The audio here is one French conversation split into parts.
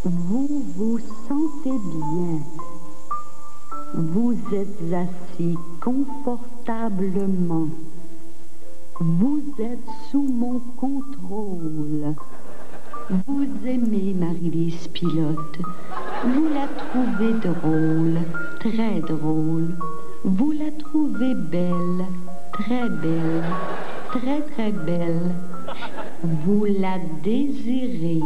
Vous vous sentez bien. Vous êtes assis confortablement. Vous êtes sous mon contrôle. Vous aimez Marie-Lise Pilote. Vous la trouvez drôle, très drôle. Vous la trouvez belle, très belle, très très belle. Vous la désirez.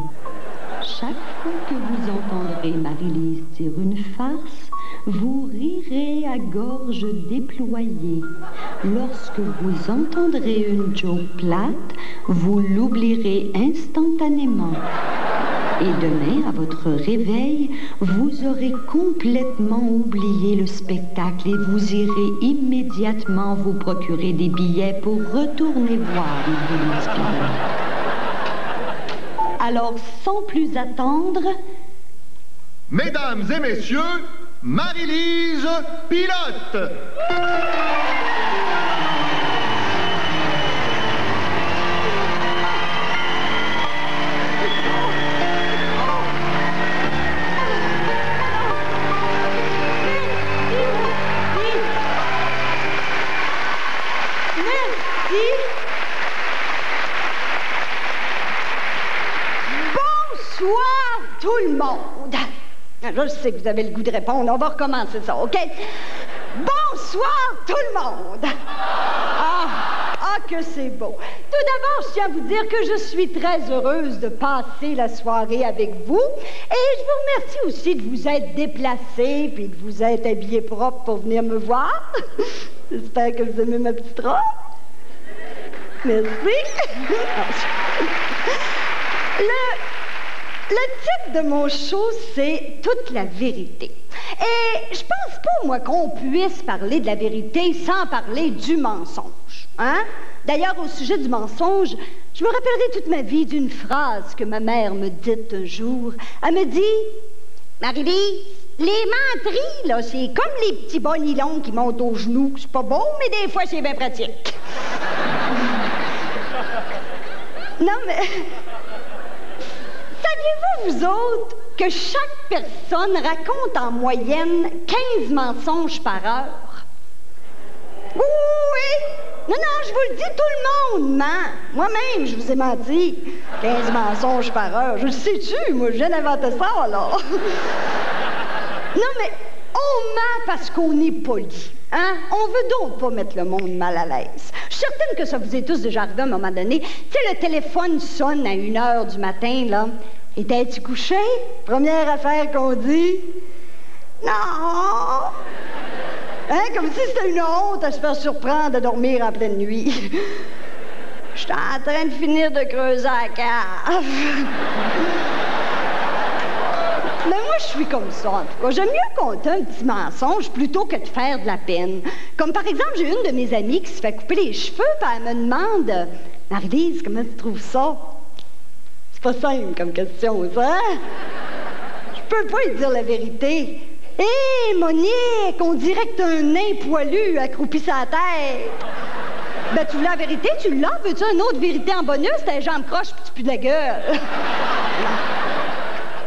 Chaque fois que vous entendrez Marie-Lise dire une farce, vous rirez à gorge déployée. Lorsque vous entendrez une joke plate, vous l'oublierez instantanément. Et demain, à votre réveil, vous aurez complètement oublié le spectacle et vous irez immédiatement vous procurer des billets pour retourner voir Marie-Lise Pilote. Alors, sans plus attendre... Mesdames et messieurs, Marie-Lise Pilote! Bonsoir tout le monde. Je sais que vous avez le goût de répondre. On va recommencer ça, OK? Bonsoir tout le monde. Ah, que c'est beau. Tout d'abord, je tiens à vous dire que je suis très heureuse de passer la soirée avec vous. Et je vous remercie aussi de vous être déplacés puis de vous être habillés propre pour venir me voir. J'espère que vous aimez ma petite robe. Merci. Le titre de mon show, c'est « Toute la vérité ». Et je pense pas, moi, qu'on puisse parler de la vérité sans parler du mensonge. Hein? D'ailleurs, au sujet du mensonge, je me rappellerai toute ma vie d'une phrase que ma mère me dit un jour. Elle me dit « Marie-Lise, les menteries, là, c'est comme les petits bas nylons qui montent aux genoux. C'est pas beau, mais des fois, c'est bien pratique. » Non, mais... Saviez-vous, vous autres, que chaque personne raconte en moyenne 15 mensonges par heure? Oui! Non, je vous le dis, tout le monde ment. Moi-même, je vous ai menti. 15 mensonges par heure. Je le sais-tu, moi, je viens d'inventer ça, là. Non, mais on ment parce qu'on est poli. Hein? On veut donc pas mettre le monde mal à l'aise. Je suis certaine que ça vous est tous déjà arrivé à un moment donné. Tu sais, le téléphone sonne à 1h du matin, là. Étais-tu couché? Première affaire qu'on dit. Non! Hein? Comme si c'était une honte à se faire surprendre à dormir en pleine nuit. J'étais en train de finir de creuser la cave. Mais moi, je suis comme ça, en tout cas. J'aime mieux compter un petit mensonge plutôt que de faire de la peine. Comme par exemple, j'ai une de mes amies qui se fait couper les cheveux, puis elle me demande « Marie-Lise, comment tu trouves ça? » C'est pas simple comme question, ça, hein? Je peux pas lui dire la vérité. « Hé, Monique, on dirait que t'as un nain poilu accroupi sur la tête. » Ben, tu voulais la vérité, tu l'as. Veux-tu une autre vérité en bonus? T'as les jambes croches puis tu pues de la gueule.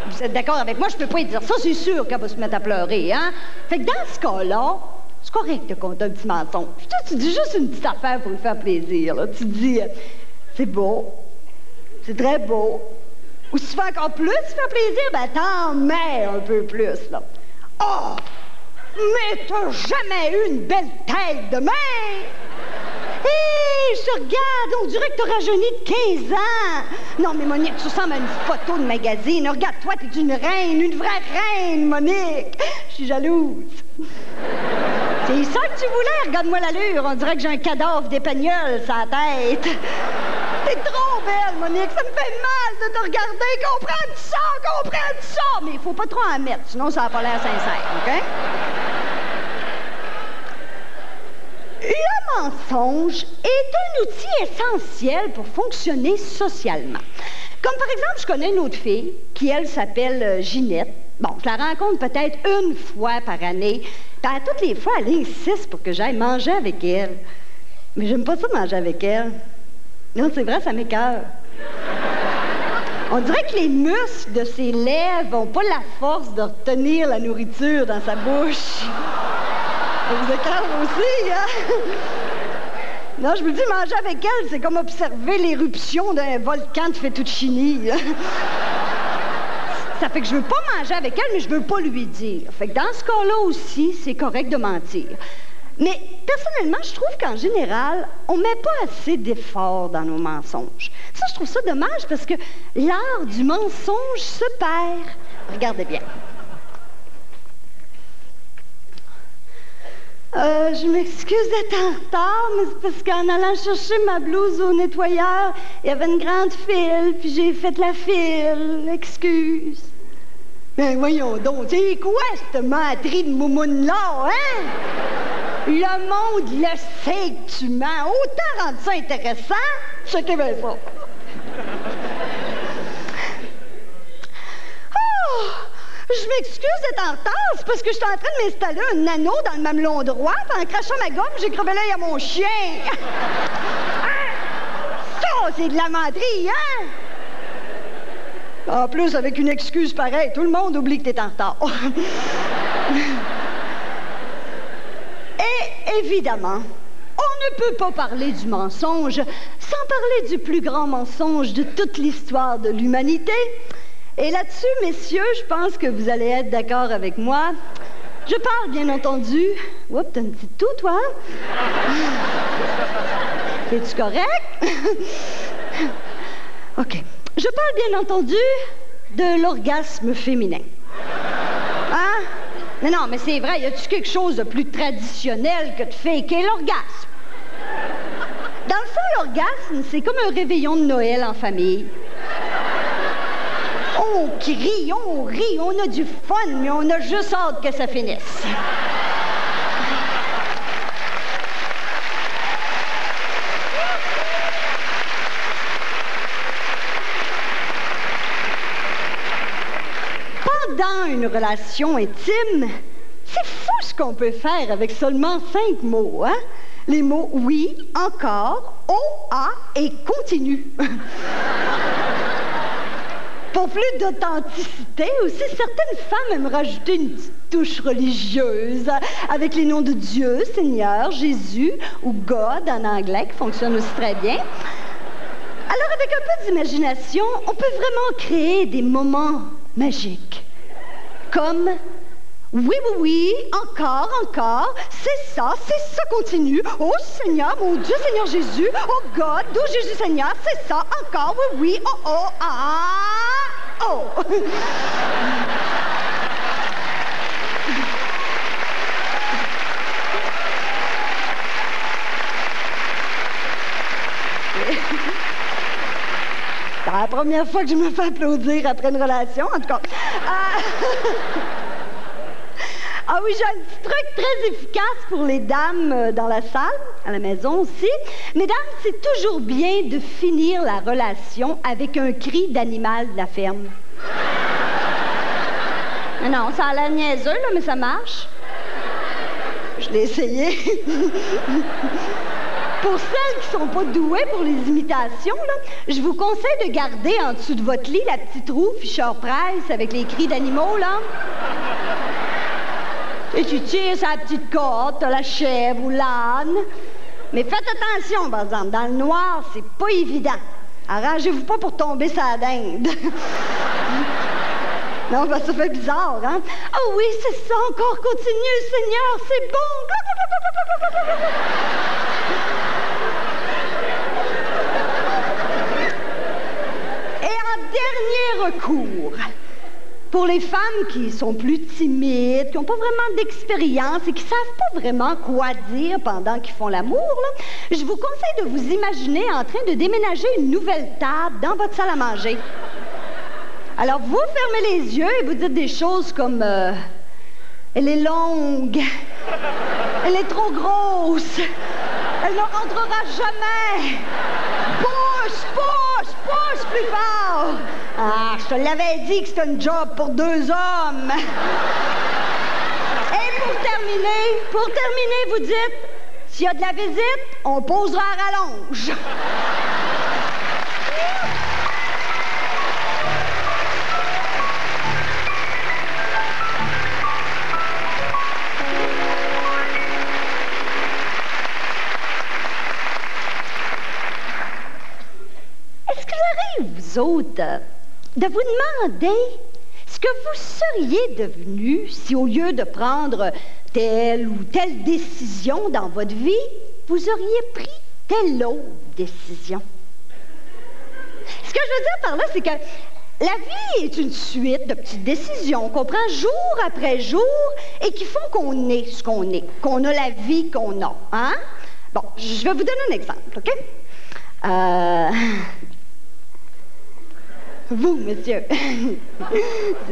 Vous êtes d'accord avec moi? Je peux pas lui dire ça, c'est sûr qu'elle va se mettre à pleurer, hein? Fait que dans ce cas-là, c'est correct de compter un petit mensonge. Tu dis juste une petite affaire pour lui faire plaisir, là. Tu dis, c'est beau, c'est très beau. Ou si tu fais encore plus, tu fais plaisir, ben t'en mets un peu plus, là. Oh! Mais t'as jamais eu une belle tête de mère! Hé, je te regarde, on dirait que t'as rajeuni de 15 ans. Non, mais Monique, tu ressembles à une photo de magazine. Regarde-toi, t'es une reine, une vraie reine, Monique. Je suis jalouse. C'est ça que tu voulais? Regarde-moi l'allure, on dirait que j'ai un cadavre d'épagnol sur la tête. T'es trop belle, Monique, ça me fait mal de te regarder. Comprends-tu ça? Mais il faut pas trop en mettre, sinon ça n'a pas l'air sincère, OK? Le mensonge est un outil essentiel pour fonctionner socialement. Comme par exemple, je connais une autre fille qui, elle, s'appelle Ginette. Bon, je la rencontre peut-être une fois par année. Puis à toutes les fois, elle insiste pour que j'aille manger avec elle. Mais j'aime pas ça manger avec elle. Non, c'est vrai, ça m'écoeure. On dirait que les muscles de ses lèvres n'ont pas la force de retenir la nourriture dans sa bouche. Ça vous écarte aussi, hein? Non, je me dis, manger avec elle, c'est comme observer l'éruption d'un volcan de Fettuccini. Ça fait que je veux pas manger avec elle, mais je veux pas lui dire. Fait que dans ce cas-là aussi, c'est correct de mentir. Mais personnellement, je trouve qu'en général, on met pas assez d'efforts dans nos mensonges. Ça, je trouve ça dommage parce que l'art du mensonge se perd. Regardez bien. Je m'excuse d'être en retard, mais c'est parce qu'en allant chercher ma blouse au nettoyeur, il y avait une grande file, puis j'ai fait la file. Excuse. Ben voyons donc, c'est quoi cette menterie de moumoune-là, hein? Le monde le sait que tu mens. Autant rendre ça intéressant, checkez bien ça. Oh! Je m'excuse d'être en retard, c'est parce que je suis en train de m'installer un anneau dans le mamelon droit, puis en crachant ma gomme, j'ai crevé l'œil à mon chien. Ça, c'est de la menterie, hein? En plus, avec une excuse pareille, tout le monde oublie que t'es en retard. Et évidemment, on ne peut pas parler du mensonge sans parler du plus grand mensonge de toute l'histoire de l'humanité. Et là-dessus, messieurs, je pense que vous allez être d'accord avec moi. Je parle, bien entendu... Oups, t'as une petite toux, toi? Es-tu correct? OK. Je parle, bien entendu, de l'orgasme féminin. Hein? Mais non, mais c'est vrai, y a-tu quelque chose de plus traditionnel que de faker l'orgasme? Dans le fond, l'orgasme, c'est comme un réveillon de Noël en famille. On crie, on rit, on a du fun, mais on a juste hâte que ça finisse. Pendant une relation intime, c'est fou ce qu'on peut faire avec seulement 5 mots, hein? Les mots oui, encore, on, a et continue. Pour plus d'authenticité aussi, certaines femmes aiment rajouter une petite touche religieuse avec les noms de Dieu, Seigneur, Jésus ou God en anglais, qui fonctionne aussi très bien. Alors, avec un peu d'imagination, on peut vraiment créer des moments magiques. Comme oui, oui, oui, encore, encore, c'est ça, continue. Oh Seigneur, mon Dieu, Seigneur Jésus, oh God, oh Jésus Seigneur, c'est ça, encore, oui, oui, oh, oh, ah, oh. C'est la première fois que je me fais applaudir après une relation, en tout cas. Ah oui, j'ai un petit truc très efficace pour les dames dans la salle, à la maison aussi. Mesdames, c'est toujours bien de finir la relation avec un cri d'animal de la ferme. Non, ça a l'air niaiseux, là, mais ça marche. Je l'ai essayé. Pour celles qui sont pas douées pour les imitations, là, je vous conseille de garder en dessous de votre lit la petite roue Fisher-Price avec les cris d'animaux, là. Et tu tires sa petite corde, t'as la chèvre ou l'âne. Mais faites attention, par exemple, dans le noir, c'est pas évident. Arrangez-vous pas pour tomber sa dinde. Non, ben ça fait bizarre, hein? Ah oui, c'est ça, encore continue, Seigneur, c'est bon! Et en dernier recours, pour les femmes qui sont plus timides, qui n'ont pas vraiment d'expérience et qui ne savent pas vraiment quoi dire pendant qu'ils font l'amour, là, je vous conseille de vous imaginer en train de déménager une nouvelle table dans votre salle à manger. Alors, vous fermez les yeux et vous dites des choses comme elle est longue, elle est trop grosse, elle ne rentrera jamais. Pousse, pousse, pousse plus fort. Ah, je te l'avais dit que c'était un job pour 2 hommes. Et pour terminer, vous dites, s'il y a de la visite, on posera à rallonge. vous autres, de vous demander ce que vous seriez devenu si, au lieu de prendre telle ou telle décision dans votre vie, vous auriez pris telle autre décision. Ce que je veux dire par là, c'est que la vie est une suite de petites décisions qu'on prend jour après jour et qui font qu'on est ce qu'on est, qu'on a la vie qu'on a. Hein? Bon, je vais vous donner un exemple, OK? Vous, monsieur, vous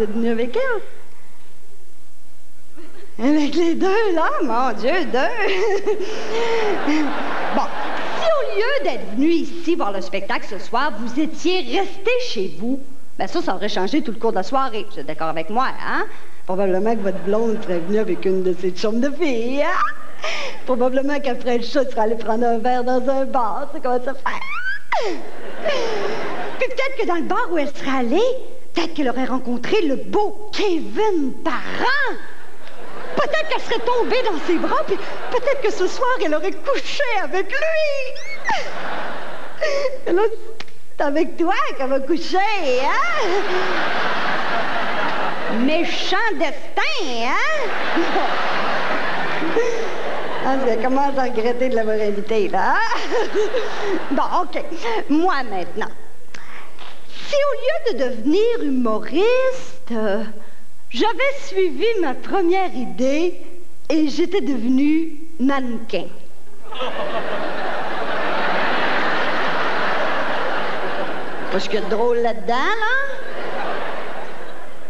êtes venu avec elle? Avec les deux, là? Mon Dieu, deux! Bon, si au lieu d'être venu ici voir le spectacle ce soir, vous étiez resté chez vous, ben ça aurait changé tout le cours de la soirée. Vous êtes d'accord avec moi, hein? Probablement que votre blonde serait venue avec une de ses chums de filles, hein? Probablement qu'après le show, tu serais allé prendre un verre dans un bar. C'est comment ça fait? Puis peut-être que dans le bar où elle serait allée, peut-être qu'elle aurait rencontré le beau Kevin Parent. Peut-être qu'elle serait tombée dans ses bras, puis peut-être que ce soir, elle aurait couché avec lui. Et là, c'est avec toi qu'elle va coucher, hein? Méchant destin, hein? Ah, je commence à regretter de l'avoir invité, là. Bon, OK. Moi, maintenant. Si au lieu de devenir humoriste, j'avais suivi ma première idée et j'étais devenue mannequin. Pas ce qu'il y a de drôle là-dedans, là?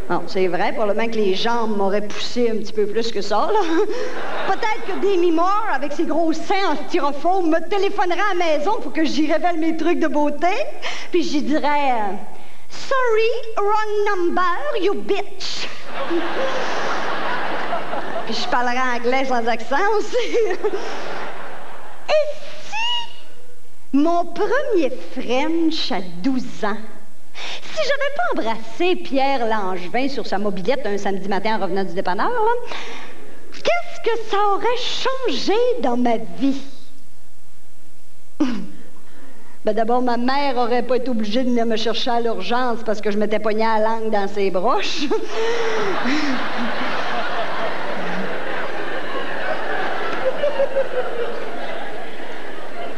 Non, c'est vrai, probablement que les jambes m'auraient poussé un petit peu plus que ça, là. Peut-être que Demi Moore, avec ses gros seins en styrofoam, me téléphonerait à la maison pour que j'y révèle mes trucs de beauté. Puis j'y dirais « Sorry, wrong number, you bitch! » Puis je parlerais anglais sans accent aussi. Et si mon premier French à 12 ans, si j'avais pas embrassé Pierre Langevin sur sa mobilette un samedi matin en revenant du dépanneur, là, qu'est-ce que ça aurait changé dans ma vie? Ben d'abord, ma mère aurait pas été obligée de venir me chercher à l'urgence parce que je m'étais pognée la langue dans ses broches.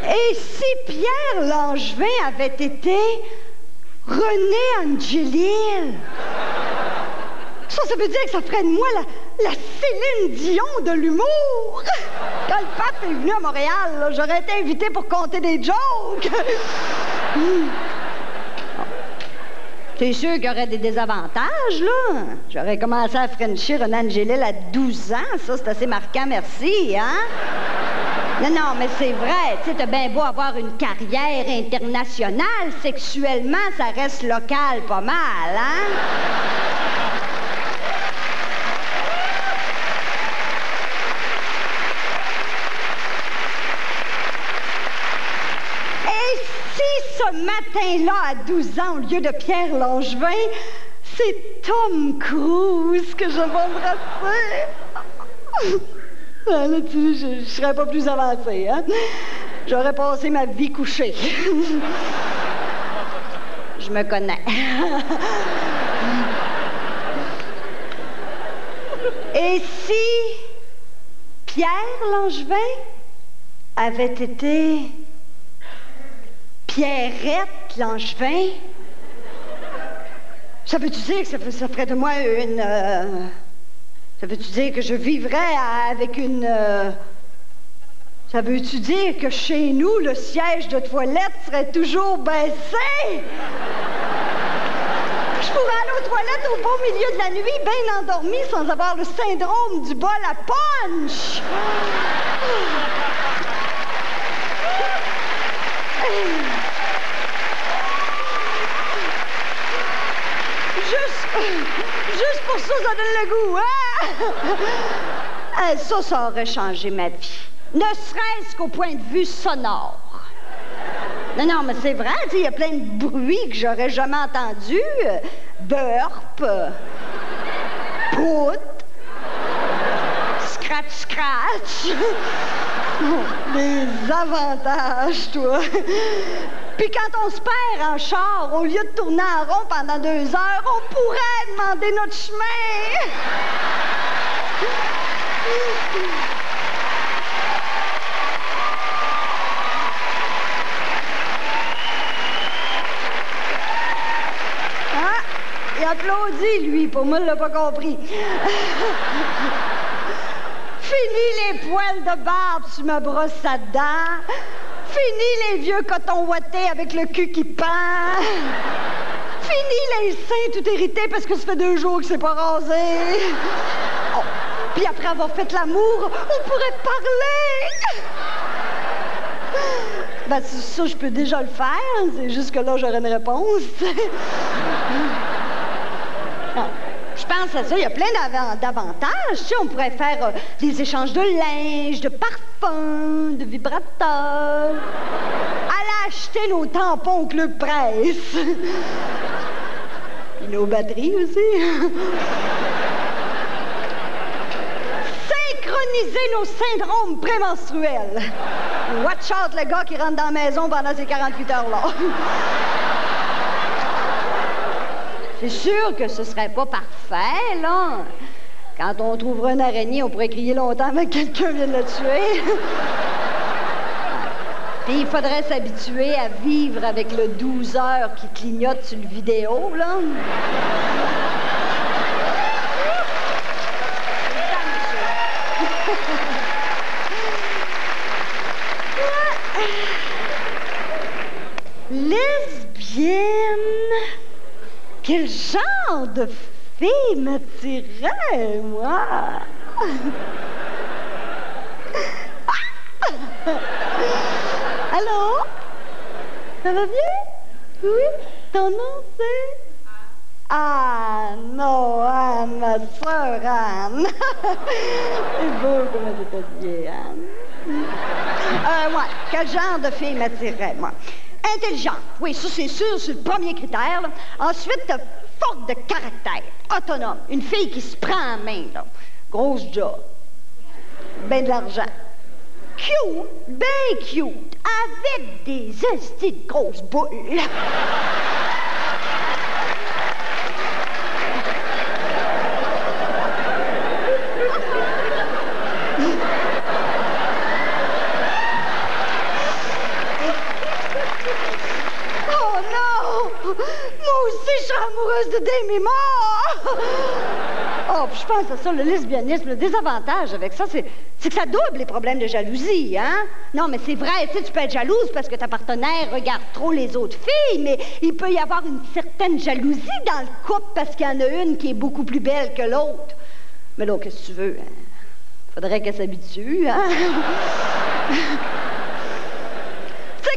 Et si Pierre Langevin avait été René Angelil, ça veut dire que ça ferait de moi la Céline Dion de l'humour. Quand le pape est venu à Montréal, là, j'aurais été invitée pour compter des jokes. C'est sûr qu'il y aurait des désavantages, là. J'aurais commencé à frencher René Angelil à 12 ans. Ça, c'est assez marquant, merci, hein? Non, mais c'est vrai. Tu sais, t'as bien beau avoir une carrière internationale, sexuellement, ça reste local pas mal, hein? Ce matin-là, à 12 ans, au lieu de Pierre Langevin, c'est Tom Cruise que je vais embrasser. Ah, là, tu sais, je serais pas plus avancée, hein? J'aurais passé ma vie couchée. Je me connais. Et si Pierre Langevin avait été Pierrette Langevin, ça veut-tu dire que ça ferait de moi une... ça veut-tu dire que je vivrais avec une... ça veut-tu dire que chez nous, le siège de toilette serait toujours baissé? Je pourrais aller aux toilettes au beau milieu de la nuit, bien endormie, sans avoir le syndrome du bol à punch. Juste pour ça, ça donne le goût, hein? Ça aurait changé ma vie. Ne serait-ce qu'au point de vue sonore. Non, mais c'est vrai, il y a plein de bruits que j'aurais jamais entendus. Burp, prout, scratch. Des avantages, toi. Puis quand on se perd en char, au lieu de tourner en rond pendant 2 heures, on pourrait demander notre chemin. Ah, il applaudit, lui. Pour moi, il l'a pas compris. Fini les poils de barbe sur ma brosse à dents. Fini les vieux cotons ouatés avec le cul qui pend. Fini les seins tout hérités parce que ça fait 2 jours que c'est pas rasé. Oh. Puis après avoir fait l'amour, on pourrait parler. Ben, ça, je peux déjà le faire. C'est juste que là, j'aurai une réponse. Non. Je pense à ça, il y a plein d'avantages. Tu sais, on pourrait faire des échanges de linge, de parfums, de vibrateurs. Aller acheter nos tampons au Club Presse. Puis nos batteries aussi. Synchroniser nos syndromes prémenstruels. Watch out le gars qui rentre dans la maison pendant ces 48 heures-là. C'est sûr que ce serait pas parfait, là. Quand on trouvera une araignée, on pourrait crier longtemps avant que quelqu'un vienne le tuer. Puis il faudrait s'habituer à vivre avec le 12 heures qui clignote sur le vidéo, là. Lesbienne? Quel genre de fille m'attirait, moi? Allô? Ça va bien? Oui? Ton nom, c'est? Anne. Oh, Anne, ma soeur Anne. C'est beau comment tu t'habillée, Anne. Moi, quel genre de fille m'attirait, moi? Intelligente, oui, ça c'est sûr, c'est le premier critère. Là. Ensuite, forte de caractère, autonome, une fille qui se prend en main, là. Grosse job, ben de l'argent. Cute, ben cute, avec des estis de grosses boules. Moi aussi, je suis amoureuse de Demi Moore! Oh, puis je pense à ça, le lesbianisme, le désavantage avec ça, c'est que ça double les problèmes de jalousie, hein? Non, mais c'est vrai, tu sais, tu peux être jalouse parce que ta partenaire regarde trop les autres filles, mais il peut y avoir une certaine jalousie dans le couple parce qu'il y en a une qui est beaucoup plus belle que l'autre. Mais là, qu'est-ce que tu veux? Hein? Faudrait qu'elle s'habitue, hein?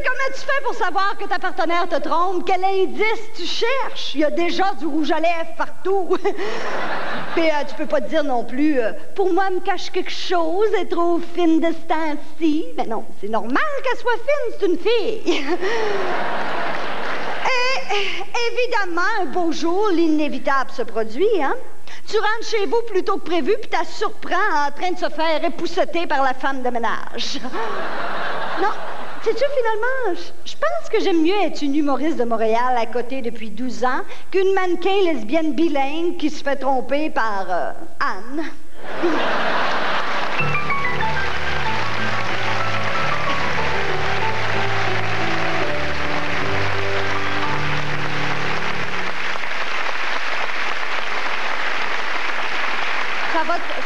Comment tu fais pour savoir que ta partenaire te trompe? Quel indice tu cherches? Il y a déjà du rouge à lèvres partout. Puis tu peux pas te dire non plus, pour moi, elle me cache quelque chose, elle est trop fine de ce temps-ci. Mais non, c'est normal qu'elle soit fine, c'est une fille. Et évidemment, un beau jour, l'inévitable se produit, hein? Tu rentres chez vous plus tôt que prévu, puis tu la surprends en train de se faire épousseter par la femme de ménage. Non. Sais-tu, finalement, je pense que j'aime mieux être une humoriste de Montréal à côté depuis 12 ans qu'une mannequin lesbienne bilingue qui se fait tromper par Anne.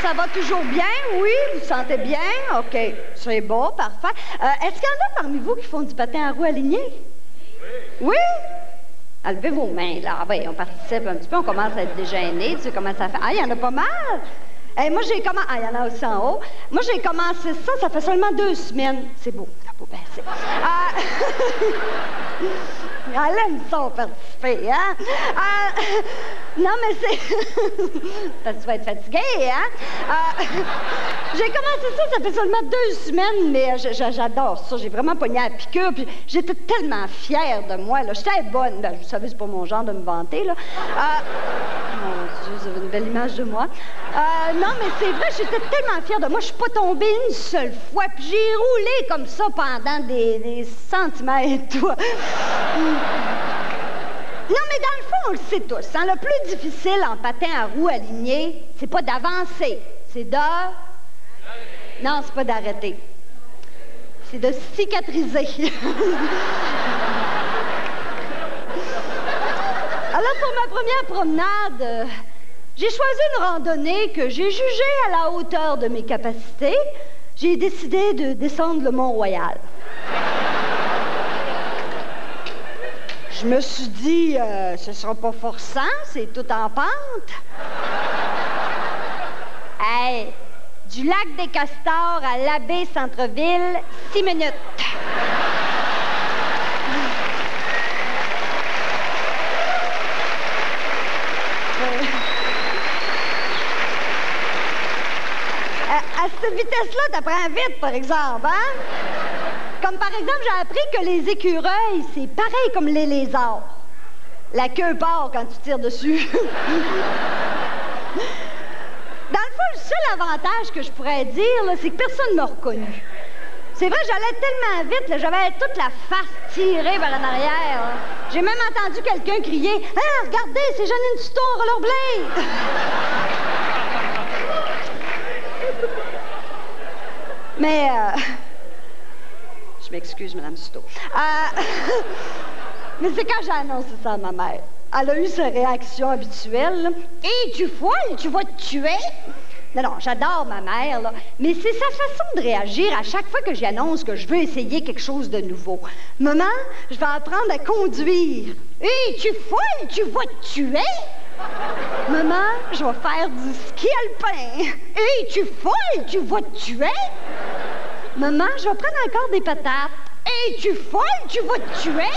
Ça va toujours bien, oui? Vous vous sentez bien? OK. C'est bon, parfait. Est-ce qu'il y en a parmi vous qui font du patin à roues aligné? Oui. Oui? Levez vos mains, là. Oui, on participe un petit peu, on commence à être dégênés. Tu sais comment ça fait? Ah, il y en a pas mal. Moi, j'ai commencé... Ah, il y en a aussi en haut. Moi, j'ai commencé ça fait seulement 2 semaines. C'est beau, ça peut baisser. Elle aime ça participer, hein? Non, mais c'est... Parce que tu vas être fatigué, hein? J'ai commencé ça fait seulement 2 semaines, mais j'adore ça. J'ai vraiment pogné à la piqûre, puis j'étais tellement fière de moi, là. J'étais bonne. Ben, vous savez, c'est pas mon genre de me vanter, là. Mon Vous avez une belle image de moi. Non, mais c'est vrai, j'étais tellement fière de moi. Je suis pas tombée une seule fois. Puis j'ai roulé comme ça pendant des centimètres, toi. Non, mais dans le fond, on le sait tous. Hein? Le plus difficile en patin à roues aligné, c'est pas d'avancer. C'est de... Non, c'est pas d'arrêter. C'est de cicatriser. Alors, pour ma première promenade, j'ai choisi une randonnée que j'ai jugée à la hauteur de mes capacités. J'ai décidé de descendre le Mont-Royal. Je me suis dit, ce sera pas forçant, c'est tout en pente. Hey, du lac des Castors à l'Abbé Centre-Ville, 6 minutes. À cette vitesse-là, t'apprends vite, par exemple, hein? Comme par exemple, j'ai appris que les écureuils, c'est pareil comme les lézards. La queue part quand tu tires dessus. Dans le fond, le seul avantage que je pourrais dire, là, c'est que personne ne m'a reconnu. C'est vrai, j'allais tellement vite, là, j'avais toute la face tirée vers en arrière. Là. J'ai même entendu quelqu'un crier « Ah, regardez, c'est Janine Souto en rollerblade! » Mais, je m'excuse, Mme Souto. Mais c'est quand j'ai annoncé ça à ma mère. Elle a eu sa réaction habituelle. « Es-tu folle? Tu vas te tuer? » Non, non, j'adore ma mère, là, mais c'est sa façon de réagir à chaque fois que j'annonce que je veux essayer quelque chose de nouveau. « Maman, je vais apprendre à conduire. »« Es-tu folle? Tu vas te tuer? » « Maman, je vais faire du ski alpin. »« Es-tu folle? Tu vas te tuer? »« Maman, je vais prendre encore des patates. »« Es-tu folle? Tu vas te tuer? »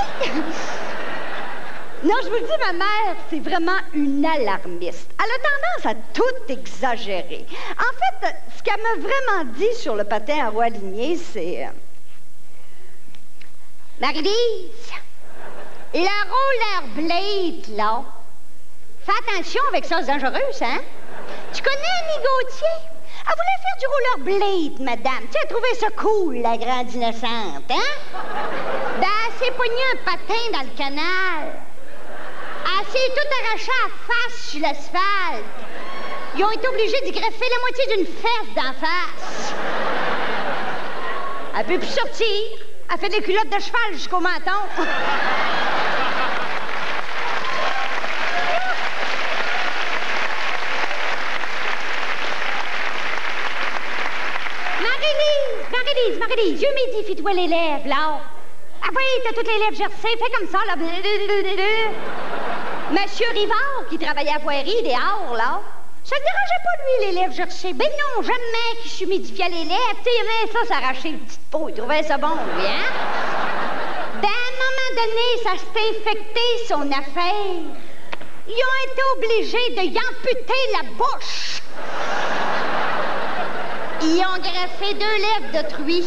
Non, je vous le dis, ma mère, c'est vraiment une alarmiste. Elle a tendance à tout exagérer. En fait, ce qu'elle m'a vraiment dit sur le patin à roues alignées, c'est... Marie-Lise, la rollerblade, là... Fais attention avec ça, c'est dangereux, hein? Tu connais Annie Gauthier? Elle voulait faire du rollerblade, madame. Tu as trouvé ça cool, la grande innocente, hein? Ben, elle s'est pognée un patin dans le canal. Elle s'est tout arrachée à la face sur l'asphalte. Ils ont été obligés d'y greffer la moitié d'une fesse d'en face. Elle peut plus sortir. Elle fait des culottes de cheval jusqu'au menton. Marie-Lise, humidifie-toi les lèvres, là. Ah oui, t'as toutes les lèvres gercées, fais comme ça, là. Monsieur Rivard, qui travaillait à Voirie, dehors, là, ça ne dérangeait pas, lui, les lèvres gercées. Ben non, jamais qu'il s'humidifiait les lèvres. Tu sais, il aimait ça, s'arracher une petite peau. Il trouvait ça bon, lui, hein? Ben, à un moment donné, ça s'est infecté, son affaire. Ils ont été obligés de y amputer la bouche. Ils ont greffé 2 lèvres de truie.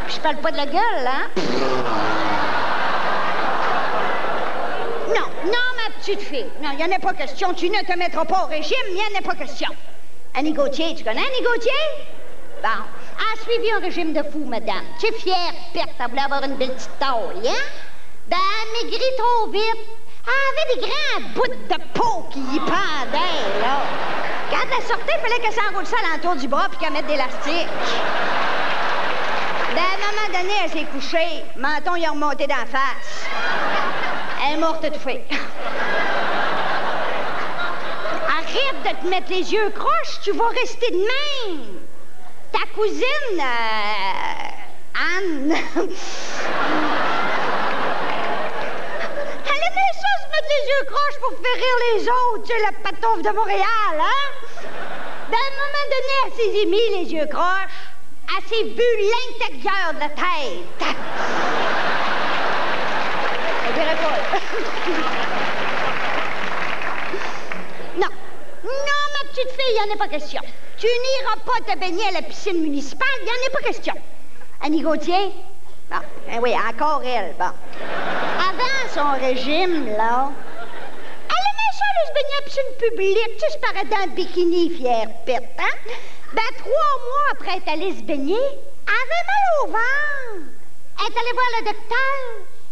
Je parle pas de la gueule, hein? Non, ma petite fille. Non, il n'y en a pas question. Tu ne te mettras pas au régime, il n'y en a pas question. Annie Gauthier, tu connais Annie Gauthier? Bon, elle a suivi un régime de fou, madame. Tu es fière, perte, elle voulait avoir une belle petite taille, hein? Ben, elle maigrit trop vite. Elle avait des grands bouts de peau qui y pendaient, là. Quand elle sortait, il fallait qu'elle s'enroule ça à l'entour du bras puis qu'elle mette d'élastique. Ben, à un moment donné, elle s'est couchée. Menton, il a remonté d'en face. Elle est morte étouffée. Arrête de te mettre les yeux croches, tu vas rester de même. Ta cousine, Anne... les yeux croches pour faire rire les autres, tu sais, la patouffe de Montréal, hein? D'un moment donné, elle s'est mis les yeux croches, elle s'est vu l'intérieur de la tête. On dirait pas. Non, ma petite fille, il n'y en a pas question. Tu n'iras pas te baigner à la piscine municipale, il n'y en a pas question. Annie Gauthier? Bon, ben oui, encore elle, bon. Avant son régime, là, elle ça, aller se baigner à la piscine publique? Tu sais, je parais dans le bikini, fière pète, hein? Ben, 3 mois après être allée se baigner, elle avait mal au ventre. Elle est allée voir le docteur.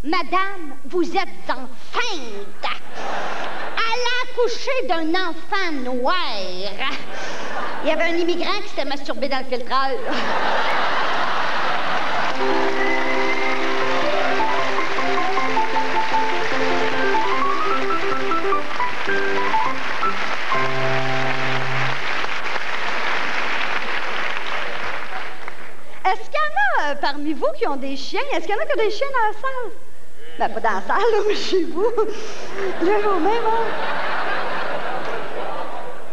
Madame, vous êtes enceinte. Elle a accouché d'un enfant noir. Il y avait un immigrant qui s'était masturbé dans le filtreur. Est-ce qu'il y en a parmi vous qui ont des chiens? Est-ce qu'il y en a qui ont des chiens dans la salle? Ben, pas dans la salle, là, mais chez vous. Là, au même, hein?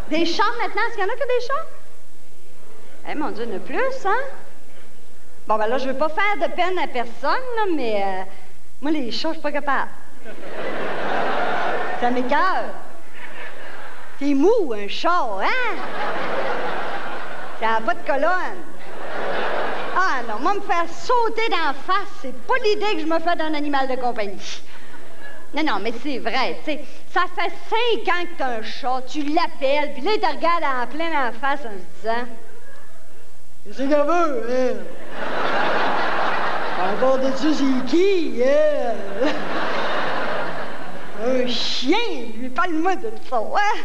Des chats maintenant? Est-ce qu'il y en a qui ont des chats? Eh, mon Dieu, il y en a plus, hein? Bon, ben là, je veux pas faire de peine à personne, là, mais moi, les chats, je suis pas capable. Ça m'écoeure. C'est mou, un chat, hein? Ça n'a pas de colonne. Ah non, moi, me faire sauter d'en face, c'est pas l'idée que je me fais d'un animal de compagnie. Non, non, mais c'est vrai, tu sais, ça fait 5 ans que t'as un chat, tu l'appelles, puis là, il te regarde en plein en face en se disant... C'est qu'elle veut, elle. Encore de ça, c'est qui, elle? Un chien, lui, parle-moi de ça, hein?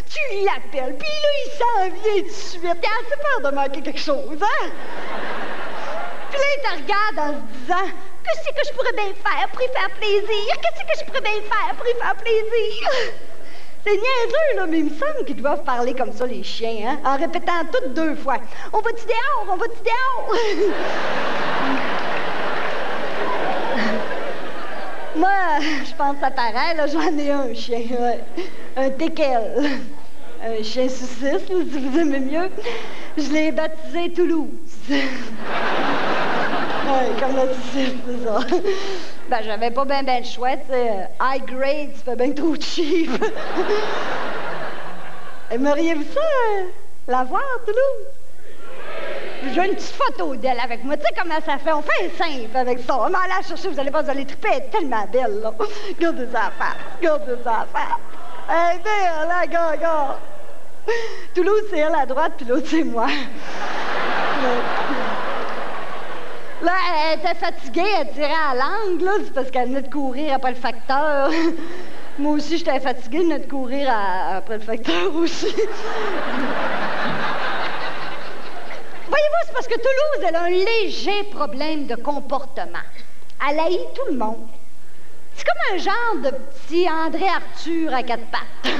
Tu l'appelles, puis là, il s'en vient tout de suite. Il a assez peur de manquer quelque chose, hein? Puis là, il te regarde en se disant, qu'est-ce que je pourrais bien faire pour y faire plaisir? Qu'est-ce que je pourrais bien faire pour y faire plaisir? C'est niaiseux, là, mais il me semble qu'ils doivent parler comme ça, les chiens, hein? En répétant toutes 2 fois. On va-tu dehors? On va-tu dehors? Moi, je pense à pareil, là, j'en ai un chien, ouais. Un teckel. Un chien saucisse, là, si vous aimez mieux. Je l'ai baptisé Toulouse. Ouais, comme la saucisse, c'est ça. Ben, j'avais pas bien le choix, tu sais. High grade, ça fait bien trop cheap. Aimeriez-vous ça, la voir, Toulouse? J'ai une petite photo d'elle avec moi. Tu sais comment ça fait? On fait simple avec ça. On va la chercher, vous allez voir, vous allez triper. Elle est tellement belle, là. Regardez ça à face. Regardez ça à face. Elle est belle, là, gaga. Toulouse, c'est elle à droite, puis l'autre, c'est moi. Là, elle était fatiguée, elle tirait à la langue, là. C'est parce qu'elle venait de courir après le facteur. Moi aussi, j'étais fatiguée, je venais de courir après le facteur aussi. Voyez-vous, c'est parce que Toulouse, elle a un léger problème de comportement. Elle haït tout le monde. C'est comme un genre de petit André Arthur à 4 pattes.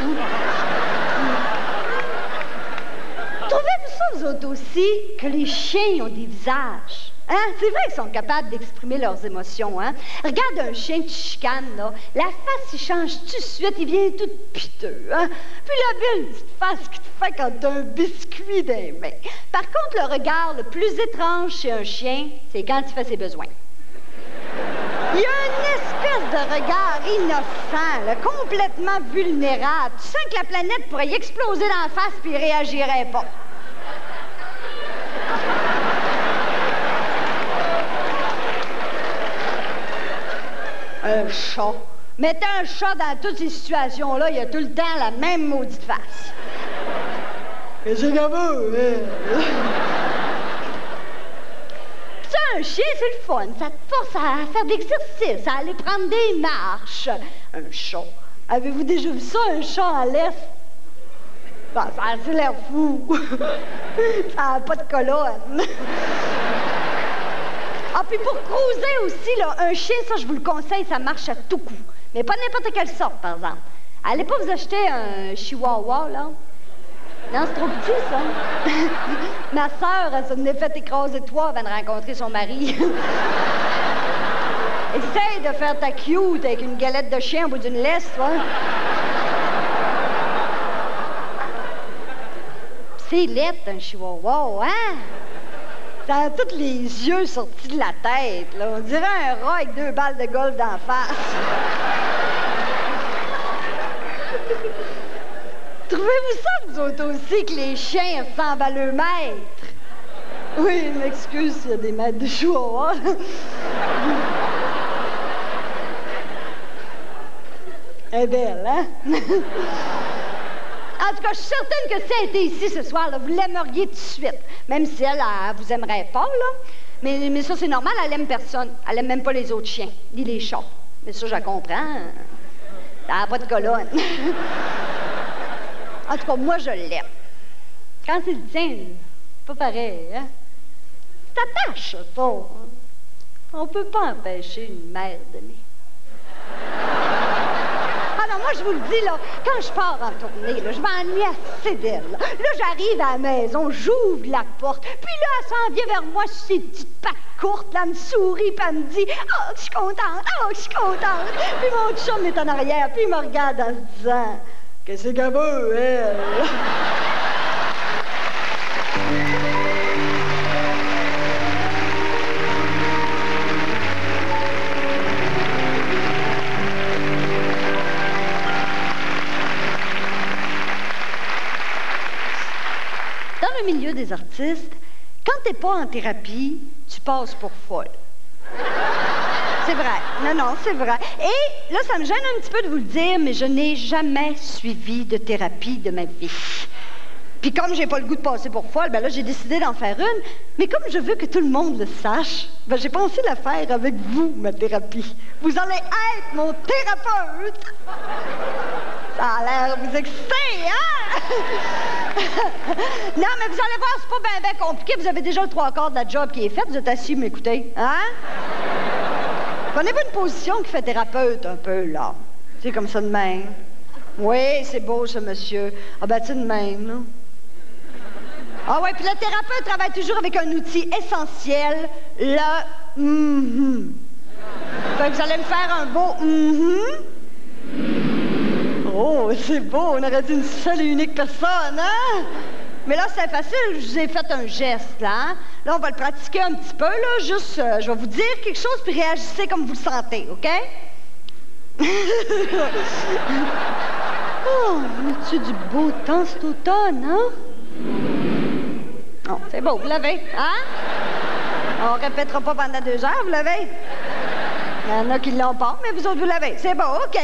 Trouvez-vous ça, vous autres aussi, que les chiens ont des visages? Hein? C'est vrai qu'ils sont capables d'exprimer leurs émotions, hein? Regarde un chien qui chicane, là. La face, il change tout de suite, il vient tout piteux, hein? Puis la belle petite face qui te fait quand t'as un biscuit dans les mains. Par contre, le regard le plus étrange chez un chien, c'est quand il fait ses besoins. Il y a une espèce de regard innocent, là, complètement vulnérable. Tu sens que la planète pourrait y exploser dans la face puis il réagirait pas. Un chat. Mettez un chat dans toutes ces situations-là, il a tout le temps la même maudite face. Qu'est-ce qu'elle veut, hein? Ça, un chien, c'est le fun. Ça te force à faire de l'exercice, à aller prendre des marches. Un chat. Avez-vous déjà vu ça, un chat en laisse? Ben, ça a assez l'air fou. Ça n'a pas de colonne. Ah, puis pour cruiser aussi, là, un chien, ça, je vous le conseille, ça marche à tout coup. Mais pas n'importe quelle sorte, par exemple. Allez pas vous acheter un chihuahua, là. Non, c'est trop petit, ça. Ma sœur, elle s'en est fait écraser toi avant de rencontrer son mari. Essaye de faire ta cute avec une galette de chien au bout d'une laisse, toi. C'est laid, un chihuahua, hein? Ça a tous les yeux sortis de la tête, là. On dirait un rat avec 2 balles de golf d'en face. Trouvez-vous ça, vous autres aussi, que les chiens ressemblent à leur maître? Oui, je m'excuse s'il y a des maîtres de chihuahua. Elle bien belle, hein? En tout cas, je suis certaine que si elle était ici ce soir, là, vous l'aimeriez tout de suite. Même si elle vous aimerait pas, là. Mais ça, c'est normal, elle aime personne. Elle aime même pas les autres chiens, ni les chats. Mais ça, je la comprends. Ça n'a pas de colonne. En tout cas, moi, je l'aime. Quand c'est le tien, c'est pas pareil, hein? T'attaches, ça. On peut pas empêcher une mère d'aimer. Ah non, moi, je vous le dis, là, quand je pars en tournée, là, je m'ennuie assez d'elle. Là, j'arrive à la maison, j'ouvre la porte, puis là, elle s'en vient vers moi sur ses petites pattes courtes, là, elle me sourit, puis elle me dit « Oh, je suis contente, oh, je suis contente! » Puis mon chum est en arrière, puis il me regarde en se disant « Qu'est-ce qu'elle veut, elle? » Dans le milieu des artistes, quand t'es pas en thérapie, tu passes pour folle. C'est vrai. Non, c'est vrai. Et là, ça me gêne un petit peu de vous le dire, mais je n'ai jamais suivi de thérapie de ma vie. Puis comme j'ai pas le goût de passer pour folle, ben là, j'ai décidé d'en faire une. Mais comme je veux que tout le monde le sache, ben j'ai pensé la faire avec vous, ma thérapie. Vous allez être mon thérapeute. Ça a l'air de vous exciter, hein? Non, mais vous allez voir, c'est pas bien compliqué. Vous avez déjà le 3/4 de la job qui est faite. Vous êtes assis, m'écoutez, hein? Prenez-vous une position qui fait thérapeute un peu, là. Tu sais, comme ça de même. Oui, c'est beau, ce monsieur. Ah ben, tu sais, de même, là. Ah ouais, puis le thérapeute travaille toujours avec un outil essentiel, le Fait que vous allez me faire un beau Oh, c'est beau, on aurait dit une seule et unique personne, hein? Mais là, c'est facile, je vous ai fait un geste, là. Hein? Là, on va le pratiquer un petit peu, là. Juste, je vais vous dire quelque chose, puis réagissez comme vous le sentez, OK? Oh, as-tu du beau temps cet automne, hein? Oh, c'est beau, vous l'avez, hein? On répétera pas pendant 2 heures, vous l'avez? Il y en a qui l'ont pas, mais vous autres, vous l'avez. C'est beau, OK.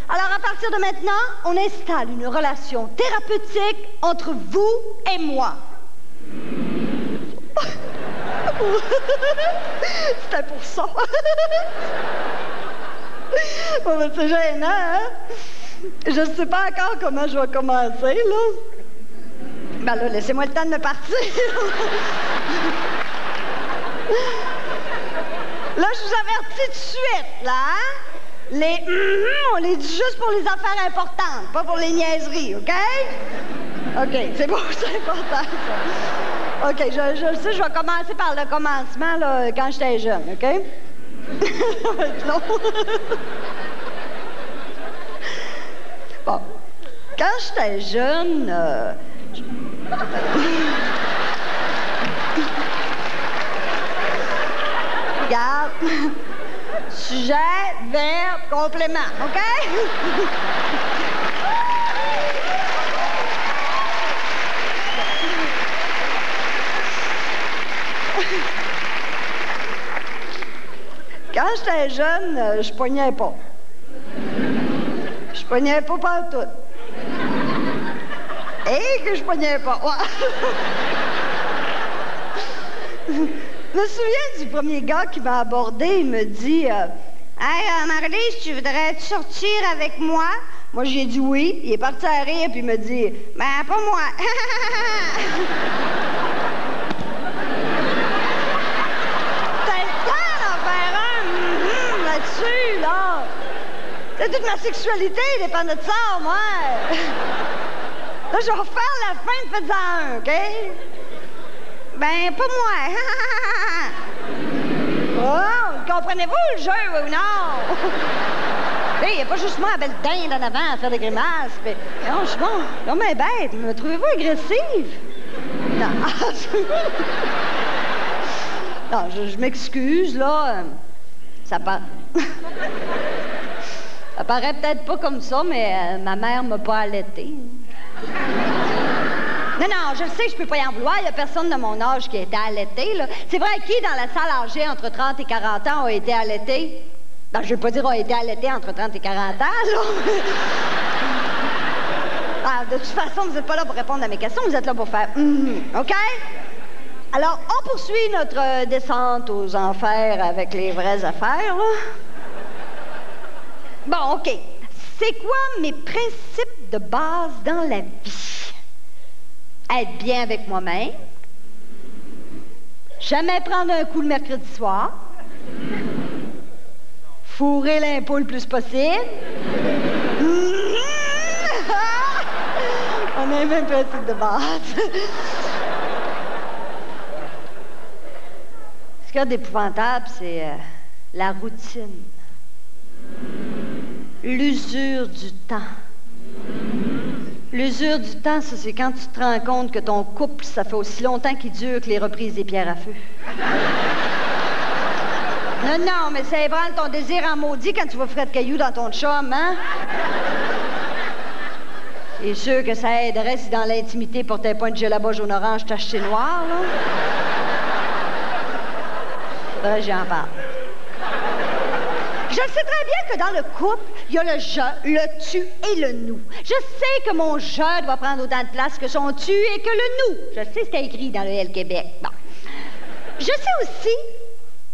Alors, à partir de maintenant, on installe une relation thérapeutique entre vous et moi. C'était pour ça. Bon, ben, c'est gênant, hein? Je ne sais pas encore comment je vais commencer, là. Ben là, laissez-moi le temps de me partir. Là, je vous avertis tout de suite, là, hein? Les on les dit juste pour les affaires importantes, pas pour les niaiseries, OK? OK, c'est bon, c'est important, ça. OK, je le sais, je vais commencer par le commencement, là, quand j'étais jeune, OK? Ça va être long. Bon. Quand j'étais jeune, Regarde. Sujet, verbe, complément, OK? Quand j'étais jeune, je pognais pas. Je pognais pas pantoute. Et que je pognais pas. Ouais. Je me souviens du premier gars qui m'a abordé. Il me dit Hey, Marie-Lise, tu voudrais sortir avec moi? Moi, j'ai dit oui. Il est parti à rire, puis il me dit Ben, pas moi. T'as le temps d'en faire un là-dessus, là. C'est toute ma sexualité dépend de ça, moi. Là, je vais refaire la fin de faisant un, OK? Ben, pas moi. Oh, comprenez-vous le jeu, oui ou non? Il n'y a pas juste moi, belle dinde en avant à faire des grimaces. Mais, non, je suis bon. Non, mais bête, me trouvez-vous agressive? Non. Non, je m'excuse, là. Ça paraît peut-être pas comme ça, mais ma mère m'a pas allaitée. Non, je le sais, je peux pas y en vouloir. Il y a personne de mon âge qui a été allaité, là. C'est vrai, qui dans la salle âgée entre 30 et 40 ans a été allaité? Ben, je veux pas dire on a été allaités entre 30 et 40 ans, là. Ah, de toute façon, vous n'êtes pas là pour répondre à mes questions, vous êtes là pour faire OK? Alors, on poursuit notre descente aux enfers avec les vraies affaires, là. Bon, OK. C'est quoi mes principes de base dans la vie? Être bien avec moi-même. Jamais prendre un coup le mercredi soir. Fourrer l'impôt le plus possible. On a les mêmes principes de base. Ce qu'il y a d'épouvantable, c'est la routine. L'usure du temps. L'usure du temps, ça, c'est quand tu te rends compte que ton couple, ça fait aussi longtemps qu'il dure que les reprises des pierres à feu. Non, mais ça ébranle ton désir en maudit quand tu vois Fred Caillou dans ton chum, hein? C'est sûr que ça aiderait si dans l'intimité, pour tes points de gelaba jaune-orange tacheté noir, là. Faudrait que j'en parle. Je sais très bien que dans le couple, il y a le je, le tu et le nous. Je sais que mon je doit prendre autant de place que son tu et que le nous. Je sais, c'était écrit dans le L Québec. Bon. Je sais aussi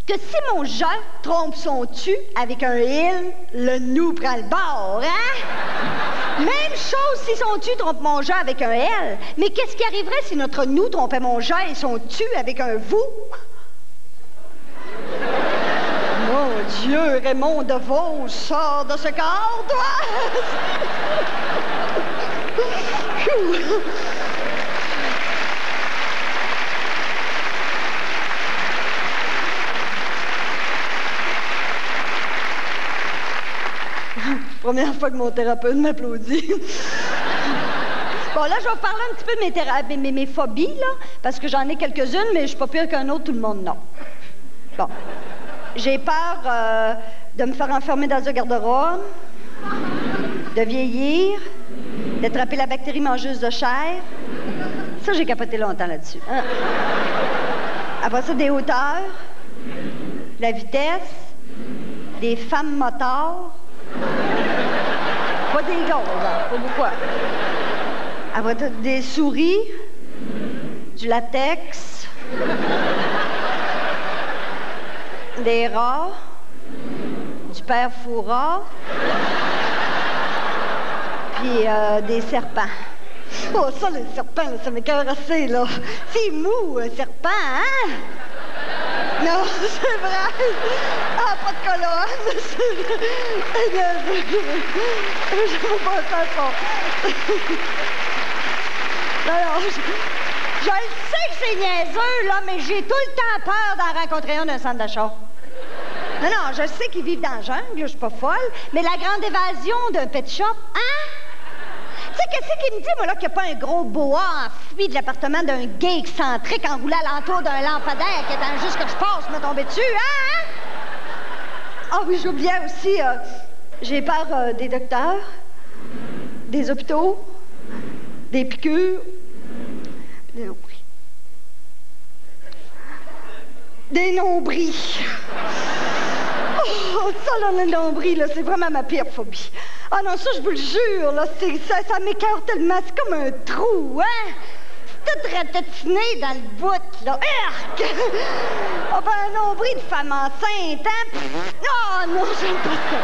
que si mon je trompe son tu avec un il, le nous prend le bord, hein? Même chose si son tu trompe mon je avec un L. Mais qu'est-ce qui arriverait si notre nous trompait mon je et son tu avec un vous? Mon Dieu, Raymond DeVos, sors de ce corps, toi! Première fois que mon thérapeute m'applaudit. Bon, là, je vais vous parler un petit peu de mes phobies, là, parce que j'en ai quelques-unes, mais je suis pas pire qu'un autre, tout le monde, non. Bon. J'ai peur de me faire enfermer dans un garde-robe, de vieillir, d'attraper la bactérie mangeuse de chair. Ça, j'ai capoté longtemps là-dessus. Hein? Après ça, des hauteurs, la vitesse, des femmes motards. Pas des gars, là, pas beaucoup. Après ça, des souris, du latex, des rats, du père Fouras, puis des serpents. Oh, ça, les serpents, là, ça m'écoeure assez, là. C'est mou, un serpent, hein? Non, c'est vrai. Ah, pas de colonne. Je veux pas faire ça. Alors, je sais que c'est niaiseux, là, mais j'ai tout le temps peur d'en rencontrer un d'un centre d'achat. Non, je sais qu'ils vivent dans la jungle, je suis pas folle, mais la grande évasion d'un pet shop, hein? Tu sais, qu'est-ce qu'il me dit, moi, là, qu'il n'y a pas un gros boa enfui de l'appartement d'un gay excentrique enroulé alentour d'un lampadaire qui attend juste que je passe me tomber dessus, hein? Ah oui, j'oubliais aussi, j'ai peur des docteurs, des hôpitaux, des piqûres, des nombris. Des nombris. Oh, ça, là, le nombril, là, c'est vraiment ma pire phobie. Ah non, ça, je vous le jure, là, ça m'écoeure tellement. C'est comme un trou, hein? Tout ratatiné dans le bout, là. Erk! Ah ben, un nombril de femme enceinte, hein? Oh non, j'aime pas ça.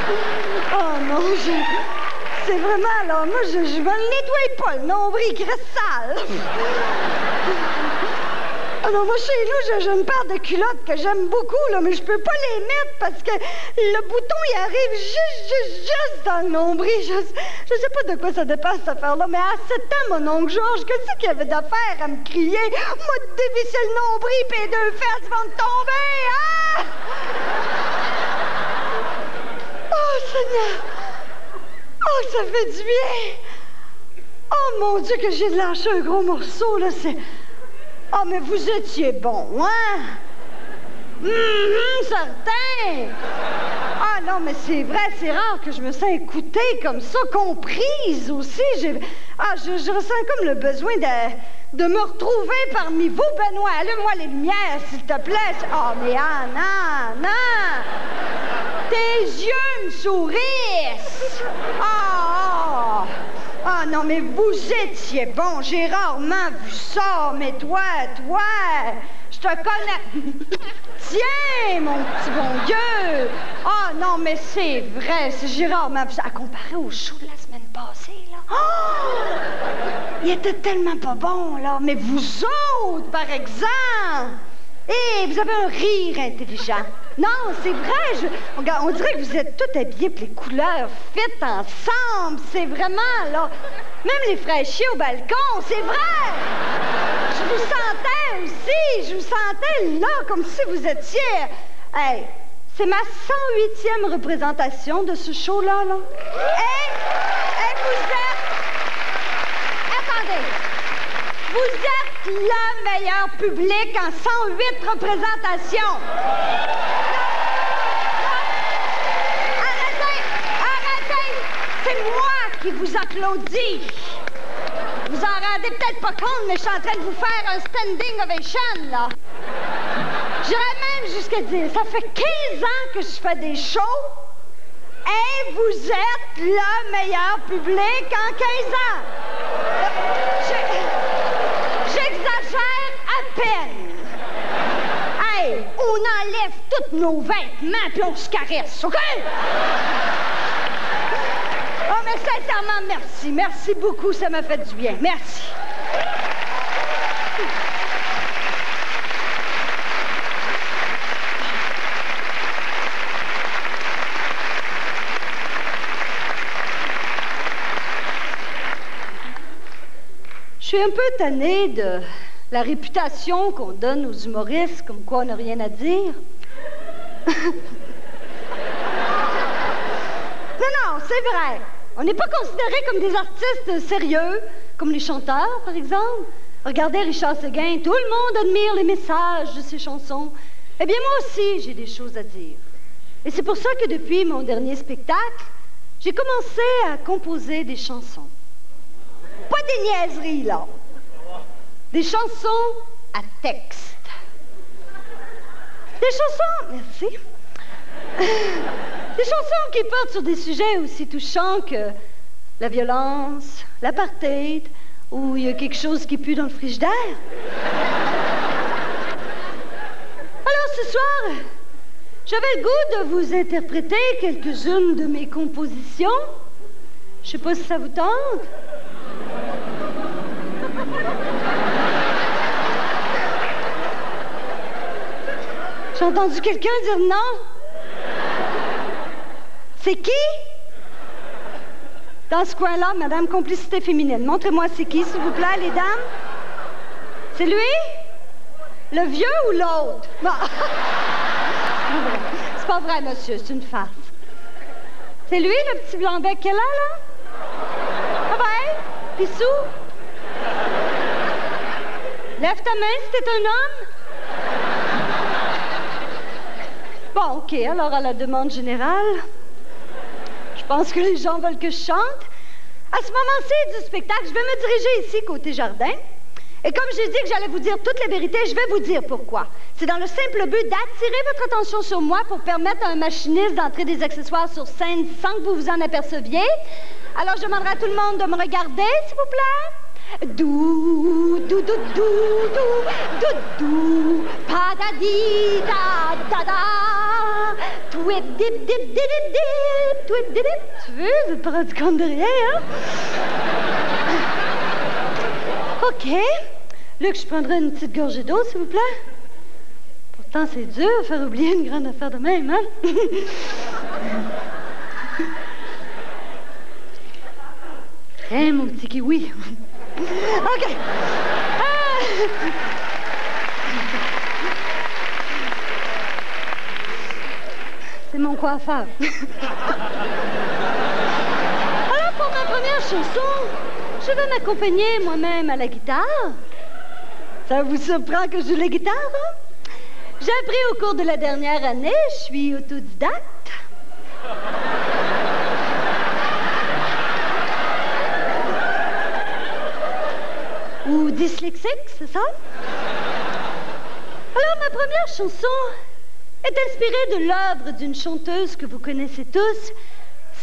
Oh non, c'est vraiment, là, moi, je me le nettoie pas, le nombril qui reste sale. Ah non, moi, chez nous, j'ai une paire de culottes que j'aime beaucoup, là, mais je peux pas les mettre parce que le bouton, il arrive juste dans le nombril. Je sais pas de quoi ça dépend, cette affaire-là, mais à 7 ans, mon oncle Georges, qu'est-ce qu'il y avait d'affaire à me crier? Moi, de dévisser le nombril pis les deux fesses vont me tomber, hein? Oh, Seigneur! Oh, ça fait du bien! Oh, mon Dieu, que j'ai lâché un gros morceau, là, c'est... Ah, mais vous étiez bon, hein? Certain! Ah non, mais c'est vrai, c'est rare que je me sens écoutée comme ça, comprise aussi. Je ressens comme le besoin de me retrouver parmi vous, Benoît. Allume-moi les lumières, s'il te plaît. Ah, mais Anne! Tes yeux me sourissent! Ah non, mais vous étiez bon, j'ai rarement vu ça, mais toi, je te connais. Tiens, mon petit bon Dieu! Ah non, mais c'est vrai, j'ai rarement vu ça. À comparer au show de la semaine passée, là. Oh! Il était tellement pas bon, là. Mais vous autres, par exemple! Vous avez un rire intelligent. Non, c'est vrai, on dirait que vous êtes tous habillés pour les couleurs fit ensemble. C'est vraiment, là... Même les fraîchis au balcon, c'est vrai! Je vous sentais aussi, je vous sentais là, comme si vous étiez... Hey, c'est ma 108e représentation de ce show-là, là. Et vous êtes... Attendez. Vous êtes le meilleur public en 108 représentations. Arrêtez! C'est moi qui vous applaudis. Vous en rendez peut-être pas compte, mais je suis en train de vous faire un standing ovation, là. J'irais même jusqu'à dire, ça fait 15 ans que je fais des shows et vous êtes le meilleur public en 15 ans. J'exagère à peine. Hey, on enlève tous nos vêtements puis on se caresse, OK? Oh, mais sincèrement, merci. Merci beaucoup, ça m'a fait du bien. Merci. Je suis un peu tannée de la réputation qu'on donne aux humoristes, comme quoi on n'a rien à dire. Non, c'est vrai. On n'est pas considérés comme des artistes sérieux, comme les chanteurs, par exemple. Regardez Richard Seguin, tout le monde admire les messages de ses chansons. Eh bien, moi aussi, j'ai des choses à dire. Et c'est pour ça que depuis mon dernier spectacle, j'ai commencé à composer des chansons. Pas des niaiseries, là. Des chansons à texte. Des chansons... Merci. Des chansons qui portent sur des sujets aussi touchants que la violence, l'apartheid, ou il y a quelque chose qui pue dans le frigidaire. Alors, ce soir, j'avais le goût de vous interpréter quelques-unes de mes compositions. Je sais pas si ça vous tente. J'ai entendu quelqu'un dire non. C'est qui? Dans ce coin-là, Madame Complicité Féminine. Montrez-moi c'est qui, s'il vous plaît, les dames. C'est lui? Le vieux ou l'autre? Non. C'est pas vrai, monsieur, c'est une farce. C'est lui, le petit blanc-bec qu'elle a, là? Ah ouais? Pissou? Lève ta main si t'es un homme. Bon, OK, alors à la demande générale, je pense que les gens veulent que je chante. À ce moment-ci du spectacle, je vais me diriger ici, côté jardin. Et comme j'ai dit que j'allais vous dire toute la vérité, je vais vous dire pourquoi. C'est dans le simple but d'attirer votre attention sur moi pour permettre à un machiniste d'entrer des accessoires sur scène sans que vous vous en aperceviez. Alors, je demanderai à tout le monde de me regarder, s'il vous plaît. Dou, dou, dou, dou, dou, dou, dou, padadi, da, da, da, twip, dip, dip, dip, dip, dip, twip, dip, dip. Tu veux, vous n'êtes pas rendu compte de rien, hein? OK. Luc, je prendrai une petite gorgée d'eau, s'il vous plaît. Pourtant, c'est dur de faire oublier une grande affaire de même, hein? Hein, mon petit kiwi. OK. C'est mon coiffeur. Alors, pour ma première chanson, je vais m'accompagner moi-même à la guitare. Ça vous surprend que je joue la guitare, hein? J'ai appris au cours de la dernière année, je suis autodidacte. Ou dyslexique, c'est ça? Alors, ma première chanson est inspirée de l'œuvre d'une chanteuse que vous connaissez tous.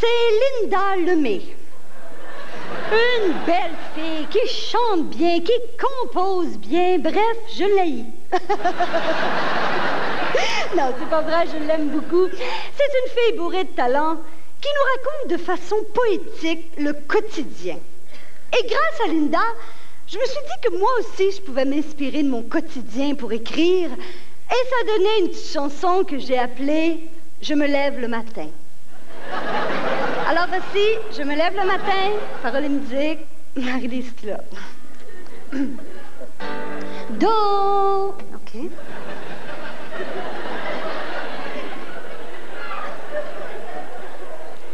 C'est Linda Lemay. Une belle fille qui chante bien, qui compose bien. Bref, je l'haïs. Non, c'est pas vrai, je l'aime beaucoup. C'est une fille bourrée de talent qui nous raconte de façon poétique le quotidien. Et grâce à Linda, je me suis dit que moi aussi, je pouvais m'inspirer de mon quotidien pour écrire. Et ça donnait une petite chanson que j'ai appelée « Je me lève le matin ». Alors voici, je me lève le matin, paroles et musique, Marie-Lise Pilote. Do. OK.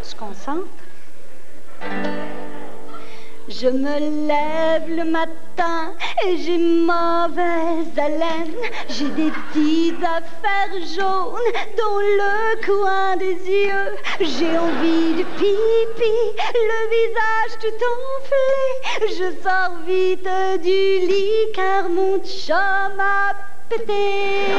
Je concentre. Je me lève le matin et j'ai mauvaise haleine. J'ai des petites affaires jaunes dans le coin des yeux. J'ai envie de pipi, le visage tout enflé. Je sors vite du lit car mon chum a pété.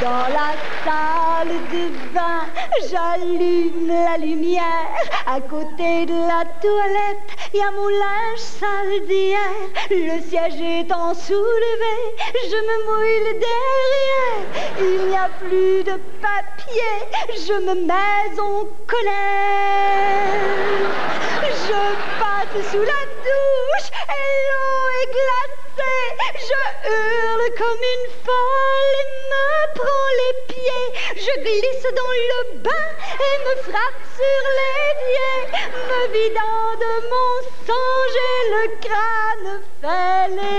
Dans la salle de bain, j'allume la lumière. À côté de la toilette, il y a mon linge sale d'hier. Le siège étant soulevé, je me mouille le derrière. Il n'y a plus de papier, je me mets en colère. Je passe sous la douche et l'eau est glacée. Je hurle comme une folle et me prends les pieds. Je glisse dans le bain et me frappe sur l'évier. Me vidant de mon sang, j'ai le crâne fêlé.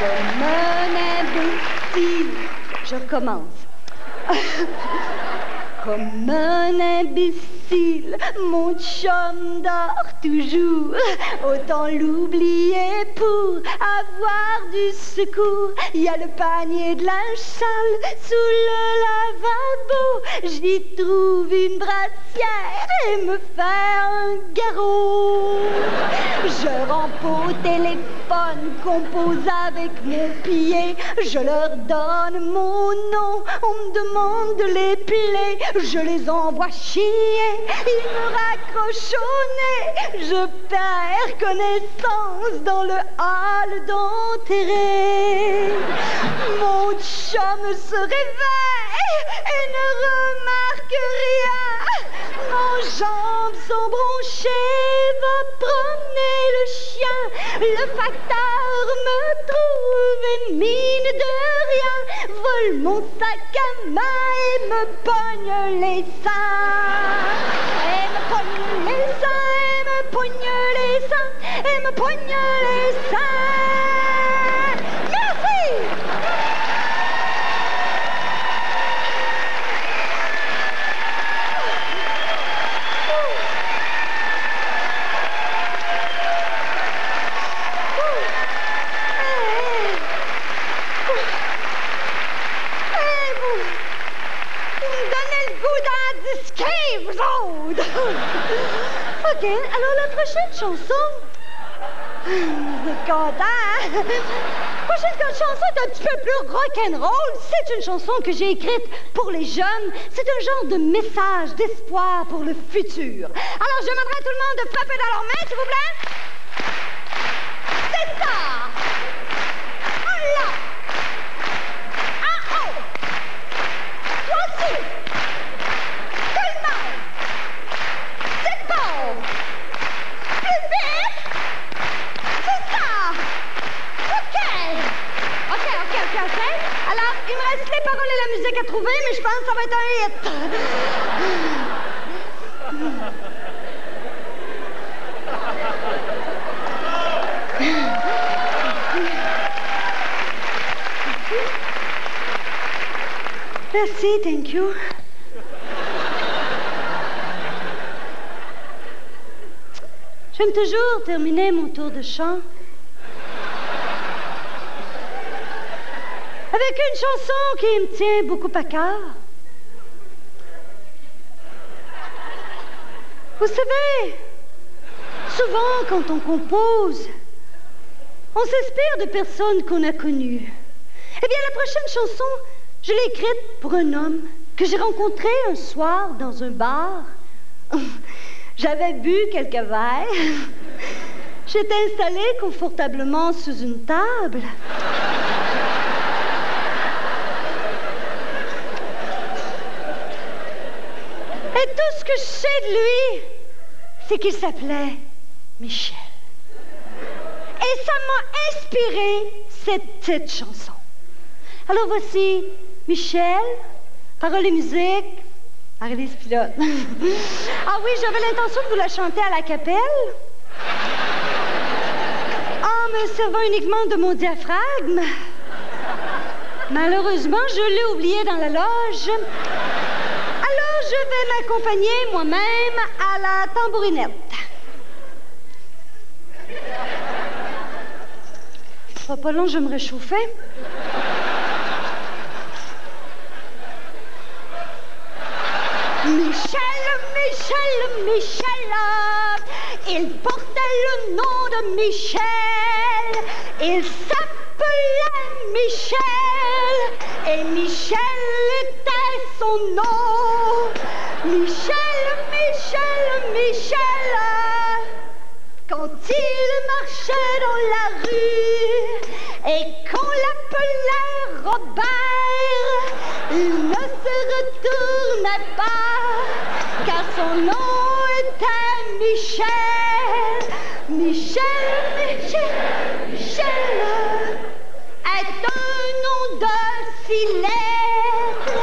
Comme un imbécile, je recommence. Comme un imbécile, mon chum dort toujours. Autant l'oublier pour avoir du secours. Il y a le panier de linge sale sous le lavabo. J'y trouve une brassière et me fais un garrot. Je rampe au téléphone, compose avec mon pied. Je leur donne mon nom, on me demande de les piler. Je les envoie chier, ils me raccrochent au nez. Je perds connaissance dans le hall d'enterré. Mon chum se réveille et ne remarque rien. Nos jambes sont bronchées, va promener le chien. Le facteur me trouve et mine de rien. Vole mon sac à main et me pogne les seins. Et me pogne les seins, et me pogne les seins, et me pogne les seins. Merci! OK, alors la prochaine chanson... Vous êtes content, hein? La prochaine chanson est un petit peu plus rock'n'roll. C'est une chanson que j'ai écrite pour les jeunes. C'est un genre de message d'espoir pour le futur. Alors, je demanderai à tout le monde de frapper dans leurs mains, s'il vous plaît. C'est ça! En là! En haut! Toi aussi! Tout le monde! C'est bon! Plus vite! C'est ça! OK! Alors, il me reste les paroles et la musique à trouver, mais je pense que ça va être un hit. Merci, thank you. J'aime toujours terminer mon tour de chant avec une chanson qui me tient beaucoup à cœur. Vous savez, souvent quand on compose, on s'inspire de personnes qu'on a connues. Eh bien, la prochaine chanson, je l'ai écrite pour un homme que j'ai rencontré un soir dans un bar. J'avais bu quelques verres. J'étais installée confortablement sous une table. Et tout ce que je sais de lui, c'est qu'il s'appelait Michel. Et ça m'a inspiré cette petite chanson. Alors voici Michel, paroles et musique, Marie-Lise Pilote. Ah oui, j'avais l'intention de vous la chanter à la capelle, en me servant uniquement de mon diaphragme. Malheureusement, je l'ai oublié dans la loge. Alors, je vais m'accompagner moi-même à la tambourinette. Ce sera pas long, je vais me réchauffer. Michel, Michel, Michel, il portait le nom de Michel, il s'appelait Michel, et Michel était son nom. Michel, Michel, Michel, quand il marchait dans la rue et qu'on l'appelait Robert, il ne se retournait pas, car son nom était Michel. Michel, Michel, Michel est un nom de 6 lettres.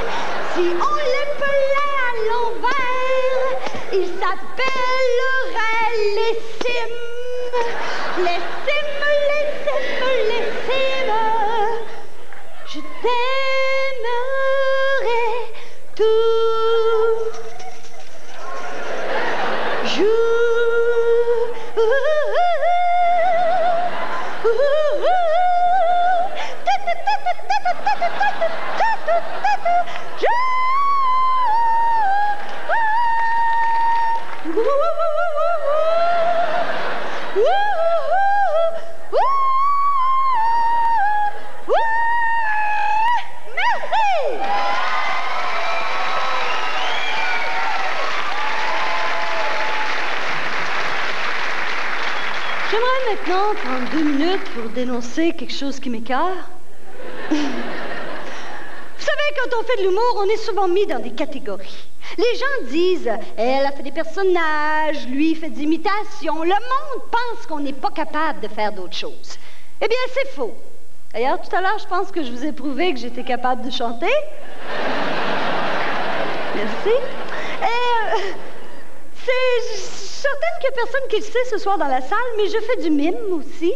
Si on l'appelait à l'envers, il s'appellerait les cimes. Les cimes, les cimes, les cimes. Je t'aimerai tout jour. J'aimerais maintenant prendre 2 minutes pour dénoncer quelque chose qui m'écoeure. Vous savez, quand on fait de l'humour, on est souvent mis dans des catégories. Les gens disent, elle a fait des personnages, lui fait des imitations. Le monde pense qu'on n'est pas capable de faire d'autres choses. Eh bien, c'est faux. D'ailleurs, tout à l'heure, je pense que je vous ai prouvé que j'étais capable de chanter. Merci. Et c'est certaine qu'il n'y a personne qui le sait ce soir dans la salle, mais je fais du mime aussi.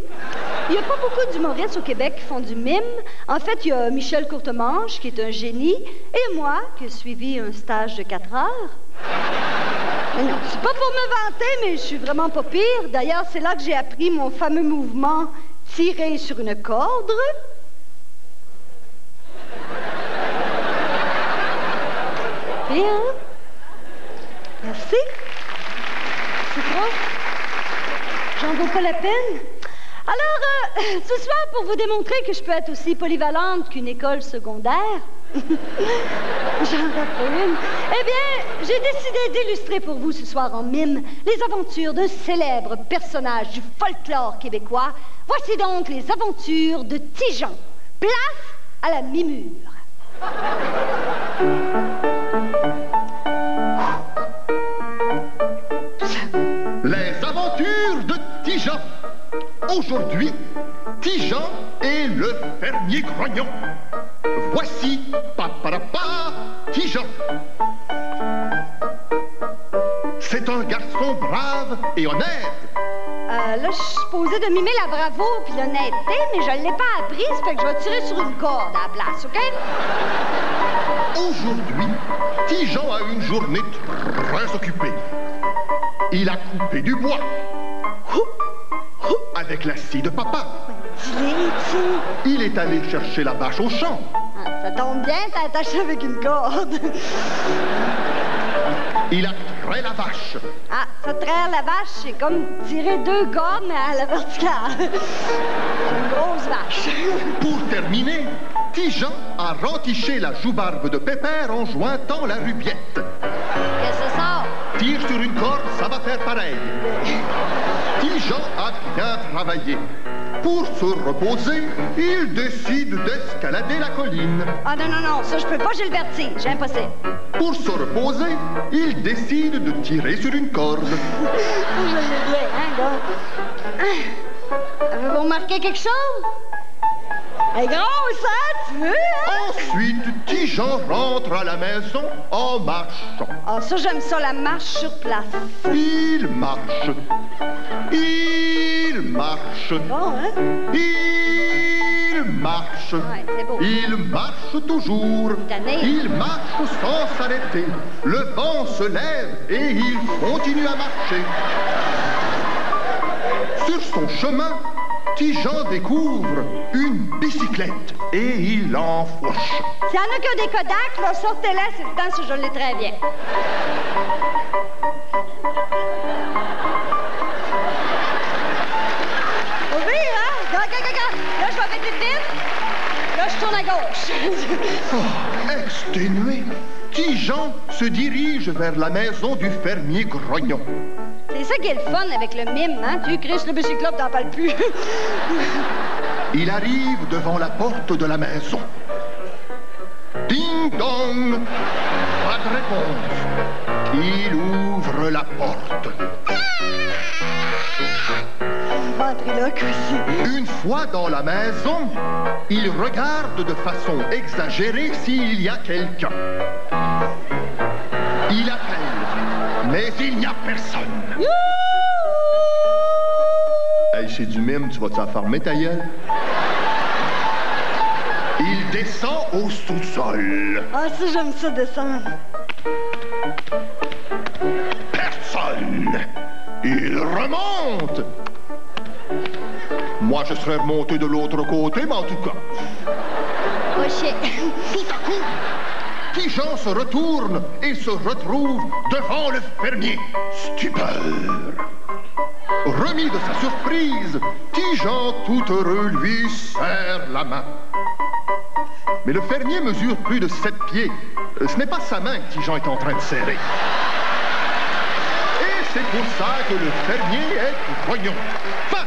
Il n'y a pas beaucoup d'humoristes au Québec qui font du mime. En fait, il y a Michel Courtemanche, qui est un génie, et moi, qui ai suivi un stage de 4 heures. Mais non, c'est pas pour me vanter, mais je suis vraiment pas pire. D'ailleurs, c'est là que j'ai appris mon fameux mouvement tirer sur une corde. Bien. Merci. C'est trop? J'en vaux pas la peine? Alors, ce soir, pour vous démontrer que je peux être aussi polyvalente qu'une école secondaire, j'en rappelle une, eh bien, j'ai décidé d'illustrer pour vous ce soir en mime les aventures d'un célèbre personnage du folklore québécois. Voici donc les aventures de Ti-Jean. Place à la mimure. Les aventures de Ti-Jean. Aujourd'hui, Ti-Jean est le fermier grognon. Voici Paparapa Ti-Jean. C'est un garçon brave et honnête. Là, je suis supposée de mimer la bravoure puis l'honnêteté, mais je ne l'ai pas appris, ça fait que je vais tirer sur une corde à la place, OK? Aujourd'hui, Ti-Jean a une journée très occupée. Il a coupé du bois avec la scie de papa. stylé, tiens. Il est allé chercher la vache au champ. Ah, ça tombe bien, t'es attaché avec une corde. Il a trait la vache. Ah, ça traire la vache, c'est comme tirer 2 cordes, mais à la verticale. C'est une grosse vache. Pour terminer, Tigean a rentiché la joue-barbe de Pépère en jointant la rubiette. Qu'est-ce que c'est ça? Tire sur une corde, ça va faire pareil. Tigean a bien travaillé. Pour se reposer, il décide d'escalader la colline. Ah non, non, non, ça je peux pas, j'ai le vertige, impossible. Pour se reposer, il décide de tirer sur une corde. Je l'ai bien, hein, gars? Avez-vous remarqué quelque chose? Elle est grosse, hein, tu veux, hein? Ensuite, Tigean rentre à la maison en marchant. Ah, ça, j'aime ça, la marche sur place. Il marche. Il marche. Bon, hein? Il marche. Ouais, c'est beau. Il marche toujours. Tanné. Il marche sans s'arrêter. Le vent se lève et il continue à marcher. Sur son chemin, Tigean découvre une bicyclette et il l'enfourche. S'il y en a que des Kodak, là, sortez-la, c'est le temps si je l'ai très bien. Oui, hein? Regarde. Là, je vais mettre vite. Là, je tourne à gauche. Exténué, Tigean se dirige vers la maison du fermier Grognon. C'est ça qui est le fun avec le mime, hein? Tu Chris, le bicyclope, t'en parles plus. Il arrive devant la porte de la maison. Ding dong! Pas de réponse. Il ouvre la porte. Ventriloque aussi. Une fois dans la maison, il regarde de façon exagérée s'il y a quelqu'un. Il appelle, mais il n'y a personne. Hey, c'est du mime, tu vas t'en farmer ta gueule? Il descend au sous-sol. Ah, ça, j'aime ça descendre. Personne. Il remonte. Moi, je serais remonté de l'autre côté, mais en tout cas. Oh, shit. Tout à coup, Tigean se retourne et se retrouve devant le fermier. Stupeur. Remis de sa surprise, Tigean, tout heureux, lui serre la main. Mais le fermier mesure plus de 7 pieds. Ce n'est pas sa main que Tigean est en train de serrer. Et c'est pour ça que le fermier est grognon. Fin.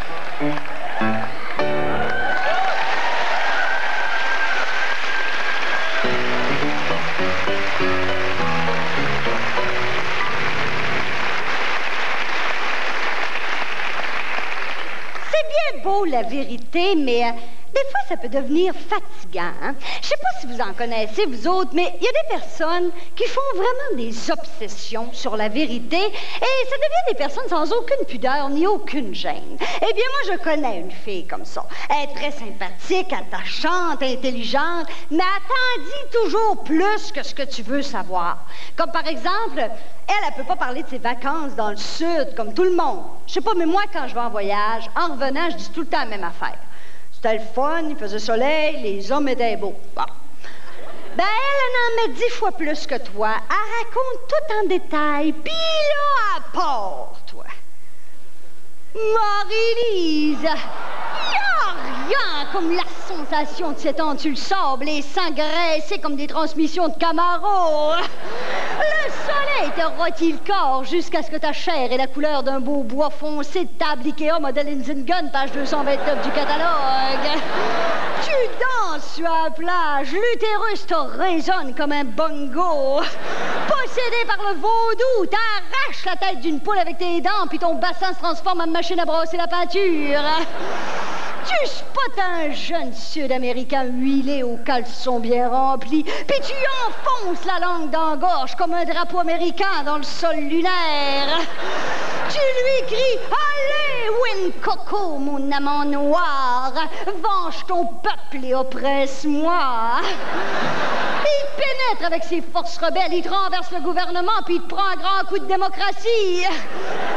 C'est bien beau, la vérité, mais des fois, ça peut devenir fatigant. Hein? Je sais pas si vous en connaissez, vous autres, mais il y a des personnes qui font vraiment des obsessions sur la vérité et ça devient des personnes sans aucune pudeur ni aucune gêne. Eh bien, moi, je connais une fille comme ça. Elle est très sympathique, attachante, intelligente, mais elle t'en dit toujours plus que ce que tu veux savoir. Comme par exemple, elle peut pas parler de ses vacances dans le sud, comme tout le monde. Je sais pas, mais moi, quand je vais en voyage, en revenant, je dis tout le temps la même affaire. C'était le fun, il faisait soleil, les hommes étaient beaux. Bon. Ben, elle en met 10 fois plus que toi. Elle raconte tout en détail, puis là, elle part, toi. Marie-Lise, y a rien comme la sensation de s'étendre sur le sable et s'engraisser comme des transmissions de Camaro. Le soleil te rôtit le corps jusqu'à ce que ta chair ait la couleur d'un beau bois foncé de table Ikea modèle Gun, page 229 du catalogue. Tu danses sur la plage, l'utérus te résonne comme un bongo. Possédé par le vaudou, t'arraches la tête d'une poule avec tes dents, puis ton bassin se transforme en machine à brosser la peinture. Tu spottes un jeune Sud-Américain huilé au caleçon bien rempli, puis tu enfonces la langue dans la gorge comme un drapeau américain dans le sol lunaire. Tu lui cries « Allez, Win Coco, mon amant noir, venge ton peuple et oppresse-moi. Il pénètre avec ses forces rebelles, il renverse le gouvernement, puis il te prend un grand coup de démocratie.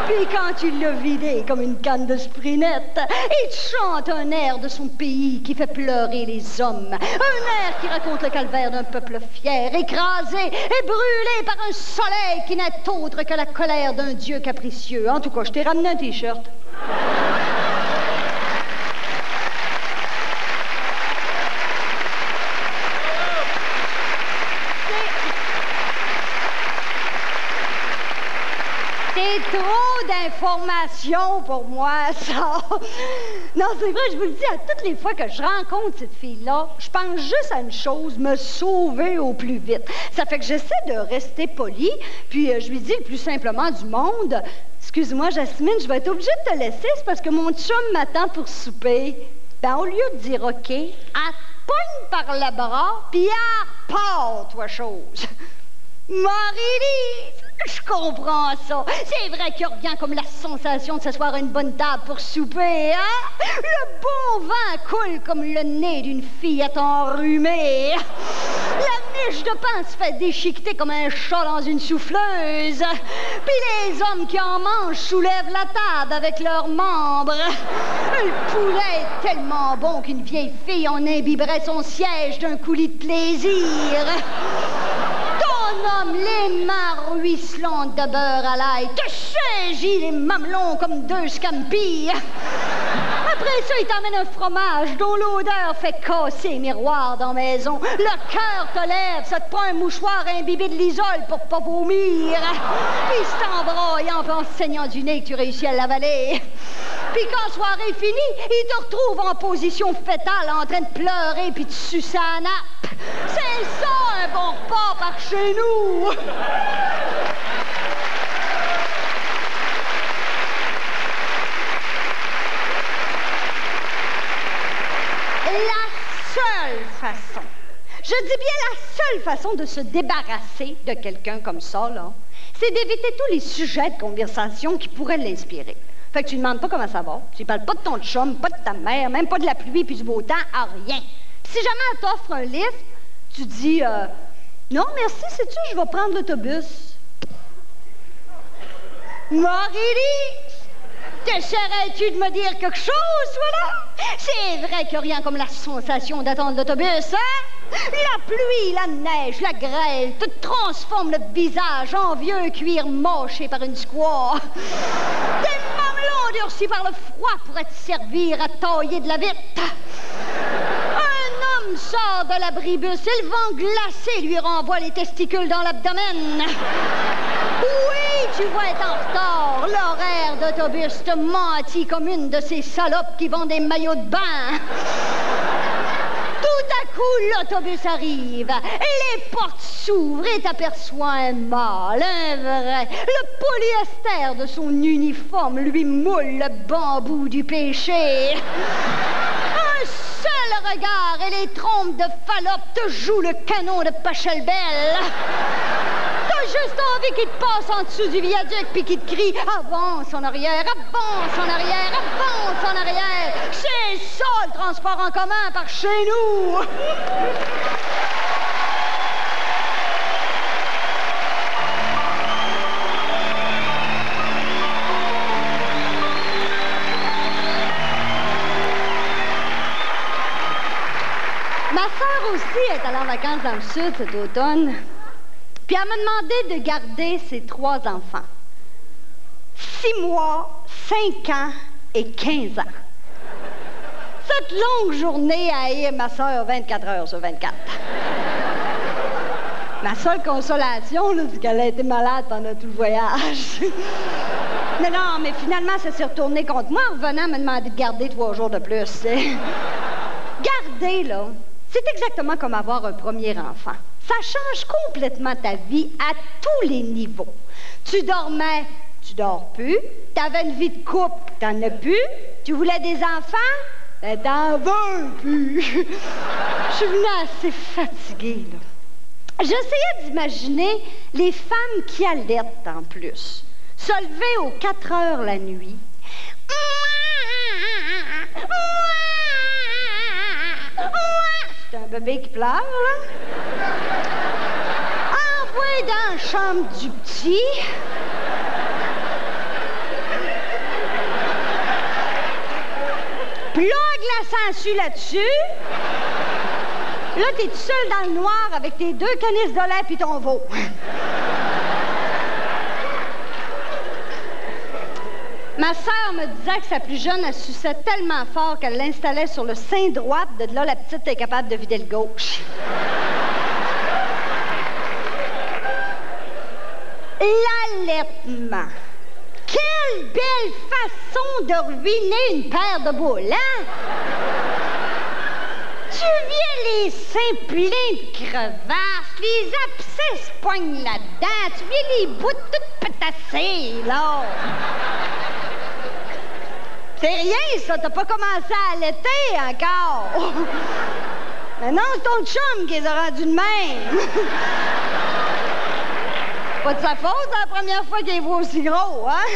Puis quand tu l'as vidé comme une canne de sprinette, il te chante un air de son pays qui fait pleurer les hommes. Un air qui raconte le calvaire d'un peuple fier, écrasé et brûlé par un soleil qui n'est autre que la colère d'un dieu capricieux. En tout cas, je t'ai ramené un T-shirt. C'est trop d'informations pour moi, ça. Non, c'est vrai, je vous le dis, à toutes les fois que je rencontre cette fille-là, je pense juste à une chose, me sauver au plus vite. Ça fait que j'essaie de rester polie, puis je lui dis le plus simplement du monde, « Excuse-moi, Jasmine, je vais être obligée de te laisser, c'est parce que mon chum m'attend pour souper. » Ben, au lieu de dire « OK », elle pogne par le bras, puis elle repart, toi, chose. Marie-Lise, je comprends ça. C'est vrai qu'il n'y a rien comme la sensation de s'asseoir à une bonne table pour souper, hein? Le bon vin coule comme le nez d'une fillette enrhumée. La miche de pain se fait déchiqueter comme un chat dans une souffleuse. Puis les hommes qui en mangent soulèvent la table avec leurs membres. Le poulet est tellement bon qu'une vieille fille en imbiberait son siège d'un coulis de plaisir. Homme, les mains ruisselantes de beurre à l'ail, te saisit les mamelons comme deux scampis. Après ça, il t'emmène un fromage dont l'odeur fait casser les miroirs dans la maison. Le cœur te lève, ça te prend un mouchoir imbibé de l'isole pour pas vomir. Puis c'est en broyant puis en saignant du nez que tu réussis à l'avaler. Puis quand la soirée est finie, il te retrouve en position fétale en train de pleurer puis de sucer la nappe. C'est ça un bon repas par chez nous. La seule façon, je dis bien la seule façon de se débarrasser de quelqu'un comme ça, là, c'est d'éviter tous les sujets de conversation qui pourraient l'inspirer. Fait que tu ne demandes pas comment ça va, tu ne parles pas de ton chum, pas de ta mère, même pas de la pluie puis du beau temps, à rien. Puis si jamais elle t'offre un lift, tu dis non, merci, sais-tu, je vais prendre l'autobus. Marie-Lise, t'essaierais-tu de me dire quelque chose, voilà? C'est vrai qu'il n'y a rien comme la sensation d'attendre l'autobus, hein? La pluie, la neige, la grêle te transforment le visage en vieux cuir mâché par une squaw. Des mamelons durcis par le froid pourraient te servir à tailler de la vitre. Un homme sort de l'abribus et le vent glacé lui renvoie les testicules dans l'abdomen. Oui, tu vas être en retard. L'horaire d'autobus te mentit comme une de ces salopes qui vendent des maillots de bain. Tout à coup, l'autobus arrive. Les portes s'ouvrent et t'aperçois un mâle, un vrai. Le polyester de son uniforme lui moule le bambou du péché. Un seul regard et les trompes de Fallope te jouent le canon de Pachelbel. T'as juste envie qu'il te passe en dessous du viaduc puis qu'il te crie « Avance en arrière, avance en arrière, avance en arrière ». C'est ça le transport en commun par chez nous. Ma sœur aussi est allée en vacances dans le sud cet automne. Puis elle m'a demandé de garder ses 3 enfants. 6 mois, 5 ans et 15 ans. Cette longue journée à haïr ma sœur 24 heures sur 24. Ma seule consolation, là, c'est qu'elle a été malade pendant tout le voyage. Non, mais finalement, ça s'est retourné contre moi en revenant me demander de garder 3 jours de plus. Garder, là, c'est exactement comme avoir un premier enfant. Ça change complètement ta vie à tous les niveaux. Tu dormais, tu dors plus. T'avais une vie de couple, t'en as plus. Tu voulais des enfants, ben t'en veux plus. Je suis venue assez fatiguée, là. J'essayais d'imaginer les femmes qui allaitent en plus. Se lever aux 4 heures la nuit. C'est un bébé qui pleure, là. Envoie dans la chambre du petit. Plug la sangsue là-dessus. Là, t'es tout seul dans le noir avec tes 2 canisses de lait puis ton veau. Ma sœur me disait que sa plus jeune, elle suçait tellement fort qu'elle l'installait sur le sein droit, de là, la petite est capable de vider le gauche. L'allaitement. Quelle belle façon de ruiner une paire de boules, hein? Tu viens les seins pleins de crevasses, les abcès se poignent là-dedans, tu viens les bouts toutes pétassées, là. C'est rien, ça, t'as pas commencé à allaiter encore. Mais non, c'est ton chum qui les a rendus de même. Pas de sa faute, c'est la première fois qu'il les voit aussi gros, hein?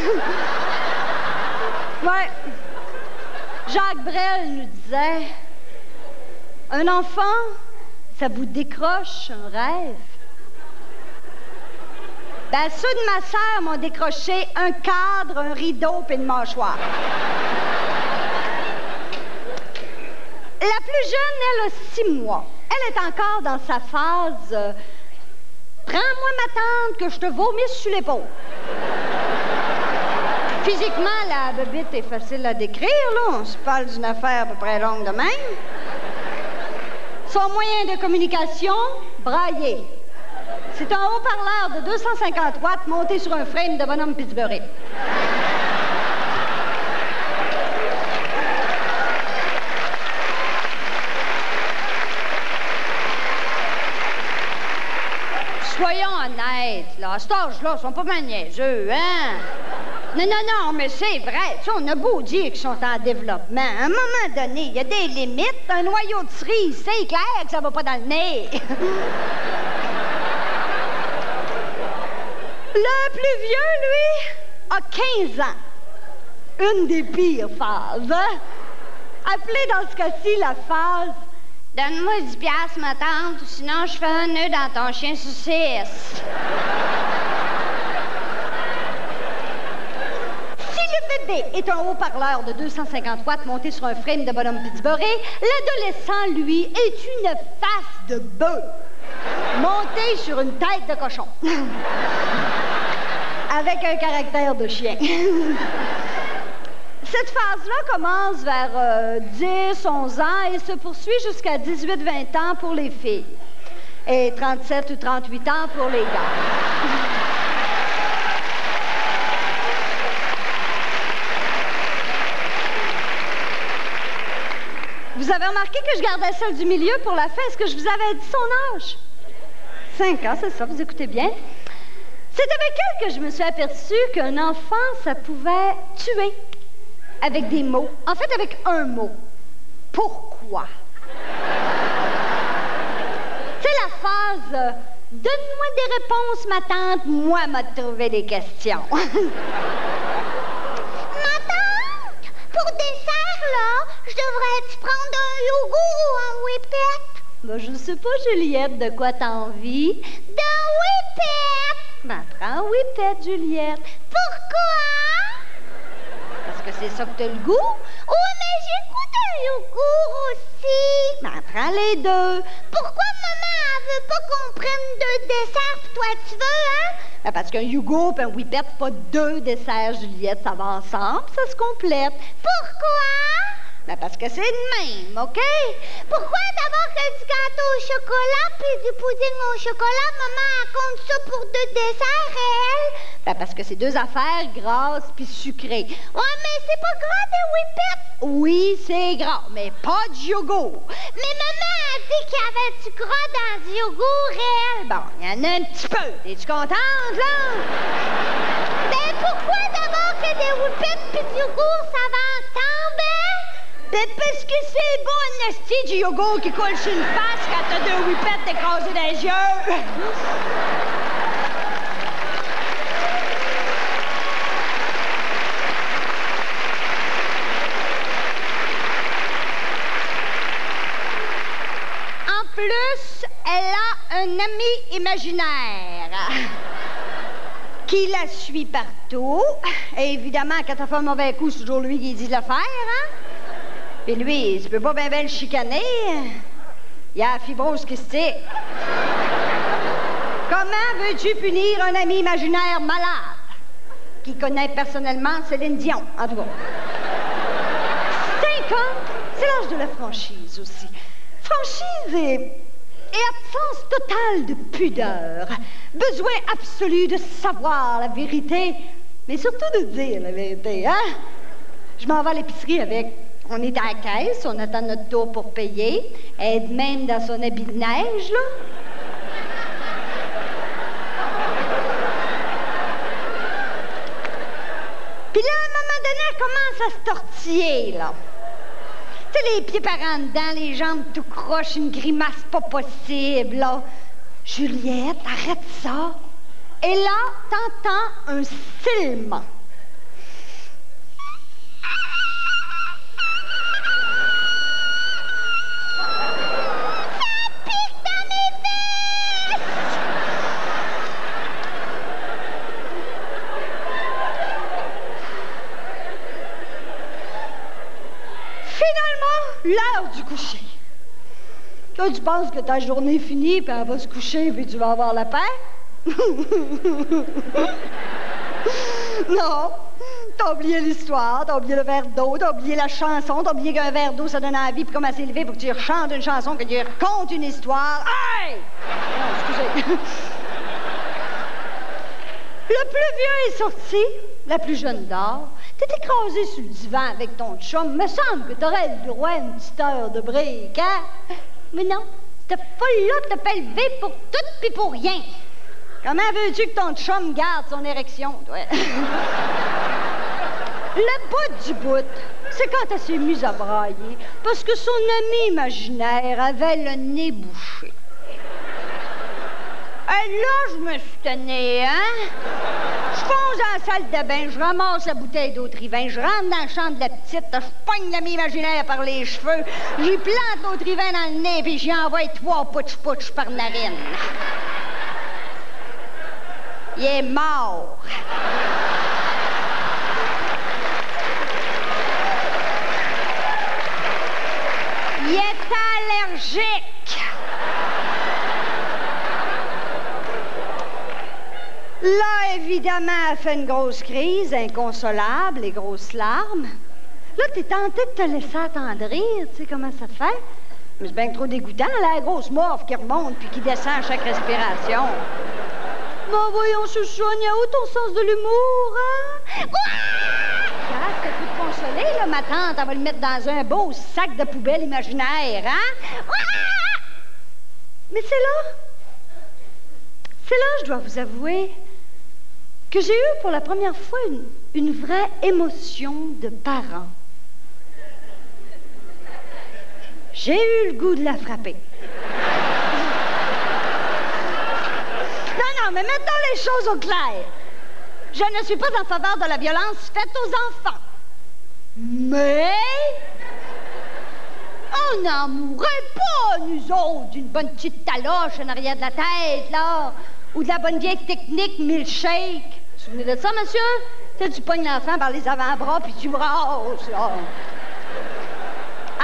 Ouais. Jacques Brel nous disait... Un enfant, ça vous décroche un rêve. Ben, ceux de ma sœur m'ont décroché un cadre, un rideau et une mâchoire. La plus jeune, elle a 6 mois. Elle est encore dans sa phase prends-moi ma tante que je te vomisse sur l'épaule. Physiquement, la bébite est facile à décrire, là. On se parle d'une affaire à peu près longue de même. Son moyen de communication, brailler. C'est un haut-parleur de 250 watts monté sur un frame de bonhomme Pittsburgh. Soyons honnêtes, là. À cet âge-là, ils sont pas mal niaiseux, hein? Non, mais c'est vrai. Tu sais, on a beau dire qu'ils sont en développement. À un moment donné, il y a des limites. Un noyau de cerise, c'est clair que ça va pas dans le nez. Le plus vieux, lui, a 15 ans. Une des pires phases, hein? Appelée dans ce cas-ci la phase « Donne-moi 10 piastres, ma tante, ou sinon je fais un nœud dans ton chien saucisse. » est un haut-parleur de 250 watts monté sur un frame de bonhomme Pittsburgh, l'adolescent, lui, est une face de bœuf montée sur une tête de cochon. Avec un caractère de chien. Cette phase-là commence vers 10, 11 ans et se poursuit jusqu'à 18, 20 ans pour les filles. Et 37 ou 38 ans pour les gars. Vous avez remarqué que je gardais celle du milieu pour la fin. Est-ce que je vous avais dit son âge? 5 ans, c'est ça, vous écoutez bien. C'est avec elle que je me suis aperçue qu'un enfant, ça pouvait tuer avec des mots. En fait, avec un mot. Pourquoi? C'est la phrase « Donne-moi des réponses, ma tante, moi m'a trouvé des questions. » Ma tante, pour dessert, là, je devrais-tu prendre un yogourt ou un whippet? Ben, je sais pas, Juliette, de quoi t'as envie? D'un whippet! Ben, prends un whippet, Juliette. Pourquoi? Parce que c'est ça que t'as le goût? Oui, mais j'ai le goût d'un yogourt aussi. Ben, prends les deux. Pourquoi maman, elle veut pas qu'on prenne 2 desserts pis toi tu veux, hein? Ben, parce qu'un yogourt et un whippet, c'est pas 2 desserts, Juliette. Ça va ensemble, ça se complète. Pourquoi? Ben, parce que c'est le même, OK? Pourquoi d'abord que du gâteau au chocolat puis du pudding au chocolat, maman, elle compte ça pour 2 desserts, elle? Ben, parce que c'est 2 affaires grasses puis sucrées. Ouais, mais c'est pas gras des whippets? Oui, c'est gras, mais pas du yogourt. Mais maman a dit qu'il y avait du gras dans du yogourt, elle. Bon, il y en a un petit peu. Es-tu contente, là? Ben, pourquoi d'abord que des whippets puis du yogourt, ça va ensemble, hein? Ben, parce que c'est bon, nasty, du yogourt qui coule sur une face quand t'as 2 whippets écrasés dans les yeux. imaginaire qui la suit partout. Et évidemment, quand elle fait un mauvais coup, c'est toujours lui qui dit de le faire, hein? Et lui, tu peux pas bien le chicaner. Il a la fibrose kystique. Comment veux-tu punir un ami imaginaire malade qui connaît personnellement Céline Dion, en tout cas? 5 ans, c'est l'âge de la franchise aussi. Franchise et absence totale de pudeur. Besoin absolu de savoir la vérité, mais surtout de dire la vérité, hein? Je m'en vais à l'épicerie avec. On est à la caisse, on attend notre tour pour payer. Elle est de même dans son habit de neige, là. Puis là, à un moment donné, elle commence à se tortiller, là. Tu sais, les pieds par en dedans, les jambes tout croches, une grimace pas possible, là. Juliette, arrête ça. Et là, t'entends un sifflement. Ça pique dans mes fesses! Finalement, l'heure du coucher. Toi, tu penses que ta journée est finie, puis elle va se coucher, puis tu vas avoir la paix? Non. T'as oublié l'histoire, t'as oublié le verre d'eau, t'as oublié la chanson, t'as oublié qu'un verre d'eau, ça donne envie, puis comme elle s'est levée pour que tu rechantes une chanson, que tu racontes une histoire. Hey! Non, excusez. Le plus vieux est sorti, la plus jeune dort. T'es écrasé sur le divan avec ton chum. Me semble que t'aurais le droit à une petite heure de break, hein? Mais non, cette folle-là t'a pas levé pour tout pis pour rien. Comment veux-tu que ton chum garde son érection, toi? Le bout du bout, c'est quand elle s'est mise à brailler, parce que son ami imaginaire avait le nez bouché. Et là, je me suis tannée, hein? Je fonce dans la salle de bain, je ramasse la bouteille d'Autrivin, je rentre dans la chambre de la petite, je pogne l'ami imaginaire par les cheveux, j'y plante l'Autrivin dans le nez, puis j'y envoie 3 pouch-pouch par narine. Il est mort. Il est allergique. Là, évidemment, elle fait une grosse crise, inconsolable, les grosses larmes. Là, t'es tenté de te laisser attendrir, tu sais comment ça fait? Mais c'est bien trop dégoûtant, la grosse morve qui remonte puis qui descend à chaque respiration. Ben voyons, Chouchonia, où ton sens de l'humour, hein? T'as pu te consoler, là, ma tante, elle va le mettre dans un beau sac de poubelle imaginaire, hein? Mais c'est là, je dois vous avouer, que j'ai eu pour la première fois une vraie émotion de parent. J'ai eu le goût de la frapper. Non, mais mettons les choses au clair. Je ne suis pas en faveur de la violence faite aux enfants. Mais on n'en mourrait pas, nous autres, d'une bonne petite taloche en arrière de la tête, là, ou de la bonne vieille technique milkshake. Vous vous souvenez de ça, monsieur? Tu sais, tu pognes l'enfant par les avant-bras, puis tu brasses, là.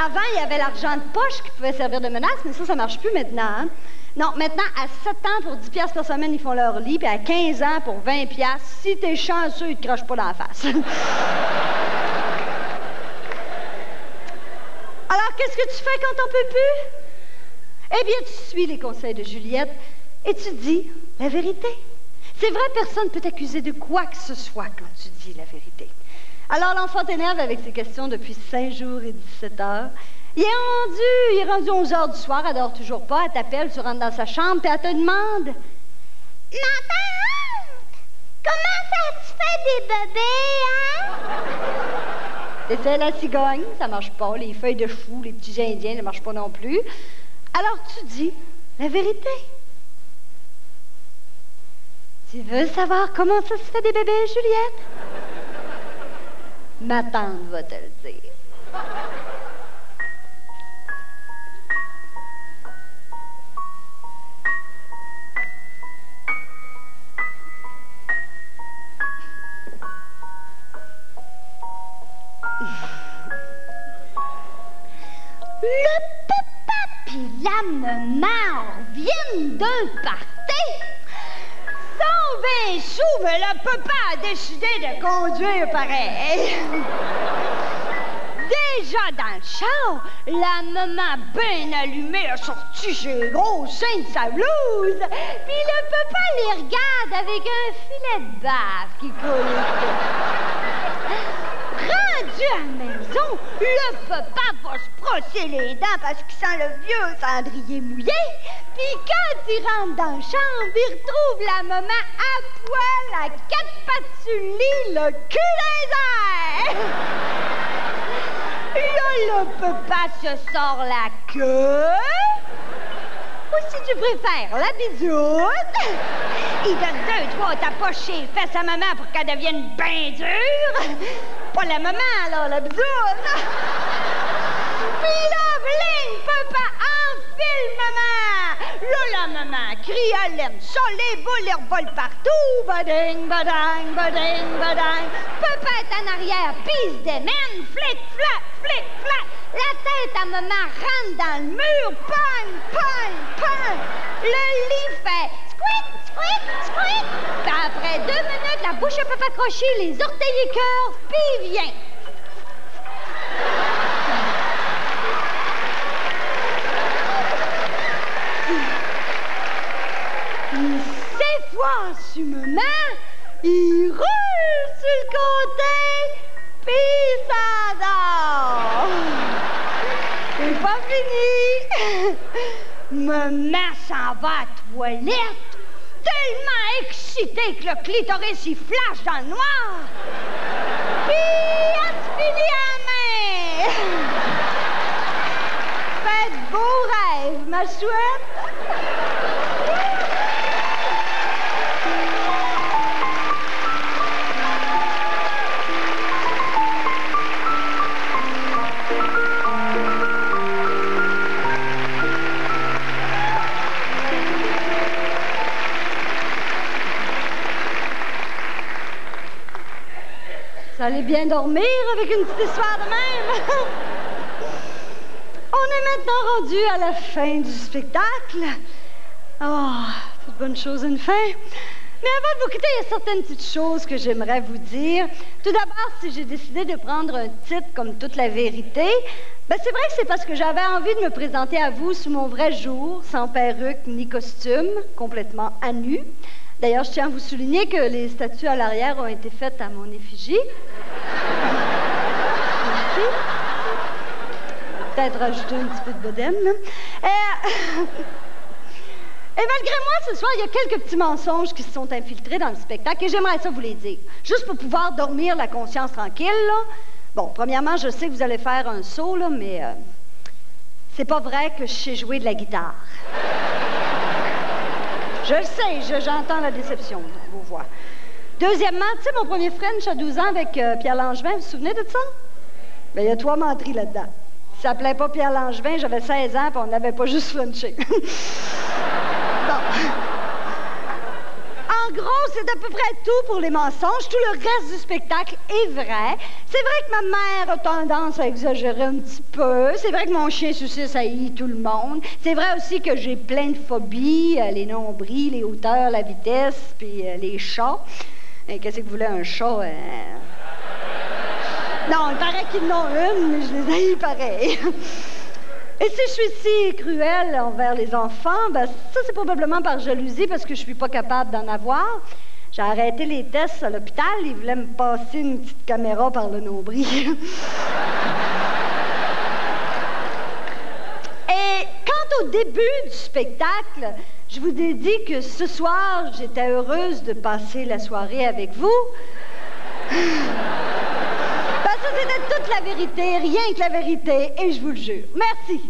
Avant, il y avait l'argent de poche qui pouvait servir de menace, mais ça marche plus maintenant, hein? Non, maintenant, à 7 ans, pour 10 piastres par semaine, ils font leur lit, puis à 15 ans, pour 20 piastres, si t'es chanceux, ils te crochent pas dans la face. Alors, qu'est-ce que tu fais quand t'en peux plus? Eh bien, tu suis les conseils de Juliette et tu dis la vérité. C'est vrai, personne ne peut t'accuser de quoi que ce soit quand tu dis la vérité. Alors, l'enfant t'énerve avec ses questions depuis 5 jours et 17 heures. Il est rendu 11 heures du soir, elle dort toujours pas, elle t'appelle, tu rentres dans sa chambre, puis elle te demande « Ma tante, comment ça se fait des bébés, hein? » T'essaies la cigogne, ça marche pas, les feuilles de chou, les petits indiens, ça marche pas non plus. Alors tu dis la vérité. Tu veux savoir comment ça se fait des bébés, Juliette? Ma tante va te le dire. Le papa pis la maman viennent d'un party. 120 sous, mais le papa a décidé de conduire pareil. Déjà dans le char, la maman bien allumée a sorti ses gros seins de sa blouse. Puis le papa les regarde avec un filet de bave qui coule. Rendu à la maison, le papa va se brosser les dents parce qu'il sent le vieux cendrier mouillé. Puis quand il rentre dans la chambre, il retrouve la maman à poil, à 4 pattes sur le lit, le cul des airs. Là, le papa se sort la queue. Ou si tu préfères, la bisoute. Il donne 2-3 tapoches chez les fesses à maman pour qu'elle devienne bien dure. Pas la maman, là, la bisoute. Puis là, bling, papa enfile maman. Là, la maman crie, elle aime ça, les boules, les revolent partout. Bading, badang, bading, badang. Papa est en arrière, pisse des mènes, flic, flac, flic, flac. La tête à maman rentre dans le mur, pogne, pogne, pogne. Le lit fait squeak, squeak, squeak. Puis après 2 minutes, la bouche à papa crochée, les orteils écœurent, puis il vient. 7 fois sur maman, il roule sur le côté, puis ça dort. C'est pas fini. Maman s'en va à la toilette, tellement excitée que le clitoris y flash dans le noir. Puis elle se finit à la main. Faites beaux rêves, ma chouette. Vous allez bien dormir avec une petite histoire de même. On est maintenant rendu à la fin du spectacle. Oh, toute bonne chose une fin. Mais avant de vous quitter, il y a certaines petites choses que j'aimerais vous dire. Tout d'abord, si j'ai décidé de prendre un titre comme Toute la vérité, c'est vrai que c'est parce que j'avais envie de me présenter à vous sous mon vrai jour, sans perruque ni costume, complètement à nu. D'ailleurs, je tiens à vous souligner que les statues à l'arrière ont été faites à mon effigie. Merci. Peut-être rajouter un petit peu de bedaine. Et malgré moi, ce soir, il y a quelques petits mensonges qui se sont infiltrés dans le spectacle et j'aimerais ça vous les dire. Juste pour pouvoir dormir la conscience tranquille, là. Bon, premièrement, je sais que vous allez faire un saut, là, mais c'est pas vrai que je sais jouer de la guitare. Je le sais, j'entends la déception dans vos voix. Deuxièmement, tu sais, mon premier French à 12 ans avec Pierre Langevin, vous vous souvenez de ça? Bien, il y a 3 menteries là-dedans. Il s'appelait pas Pierre Langevin, j'avais 16 ans, puis on n'avait pas juste Frenché. Bon. En gros, c'est à peu près tout pour les mensonges. Tout le reste du spectacle est vrai. C'est vrai que ma mère a tendance à exagérer un petit peu. C'est vrai que mon chien suicide haït tout le monde. C'est vrai aussi que j'ai plein de phobies, les nombris, les hauteurs, la vitesse, puis les chats. Et qu'est-ce que vous voulez, un chat? Non, il paraît qu'ils en ont une, mais je les haïs pareil. Et si je suis si cruelle envers les enfants, ça, c'est probablement par jalousie, parce que je suis pas capable d'en avoir. J'ai arrêté les tests à l'hôpital, ils voulaient me passer une petite caméra par le nombril. Et quant au début du spectacle, je vous ai dit que ce soir, j'étais heureuse de passer la soirée avec vous. Ça, c'était toute la vérité, rien que la vérité, et je vous le jure. Merci.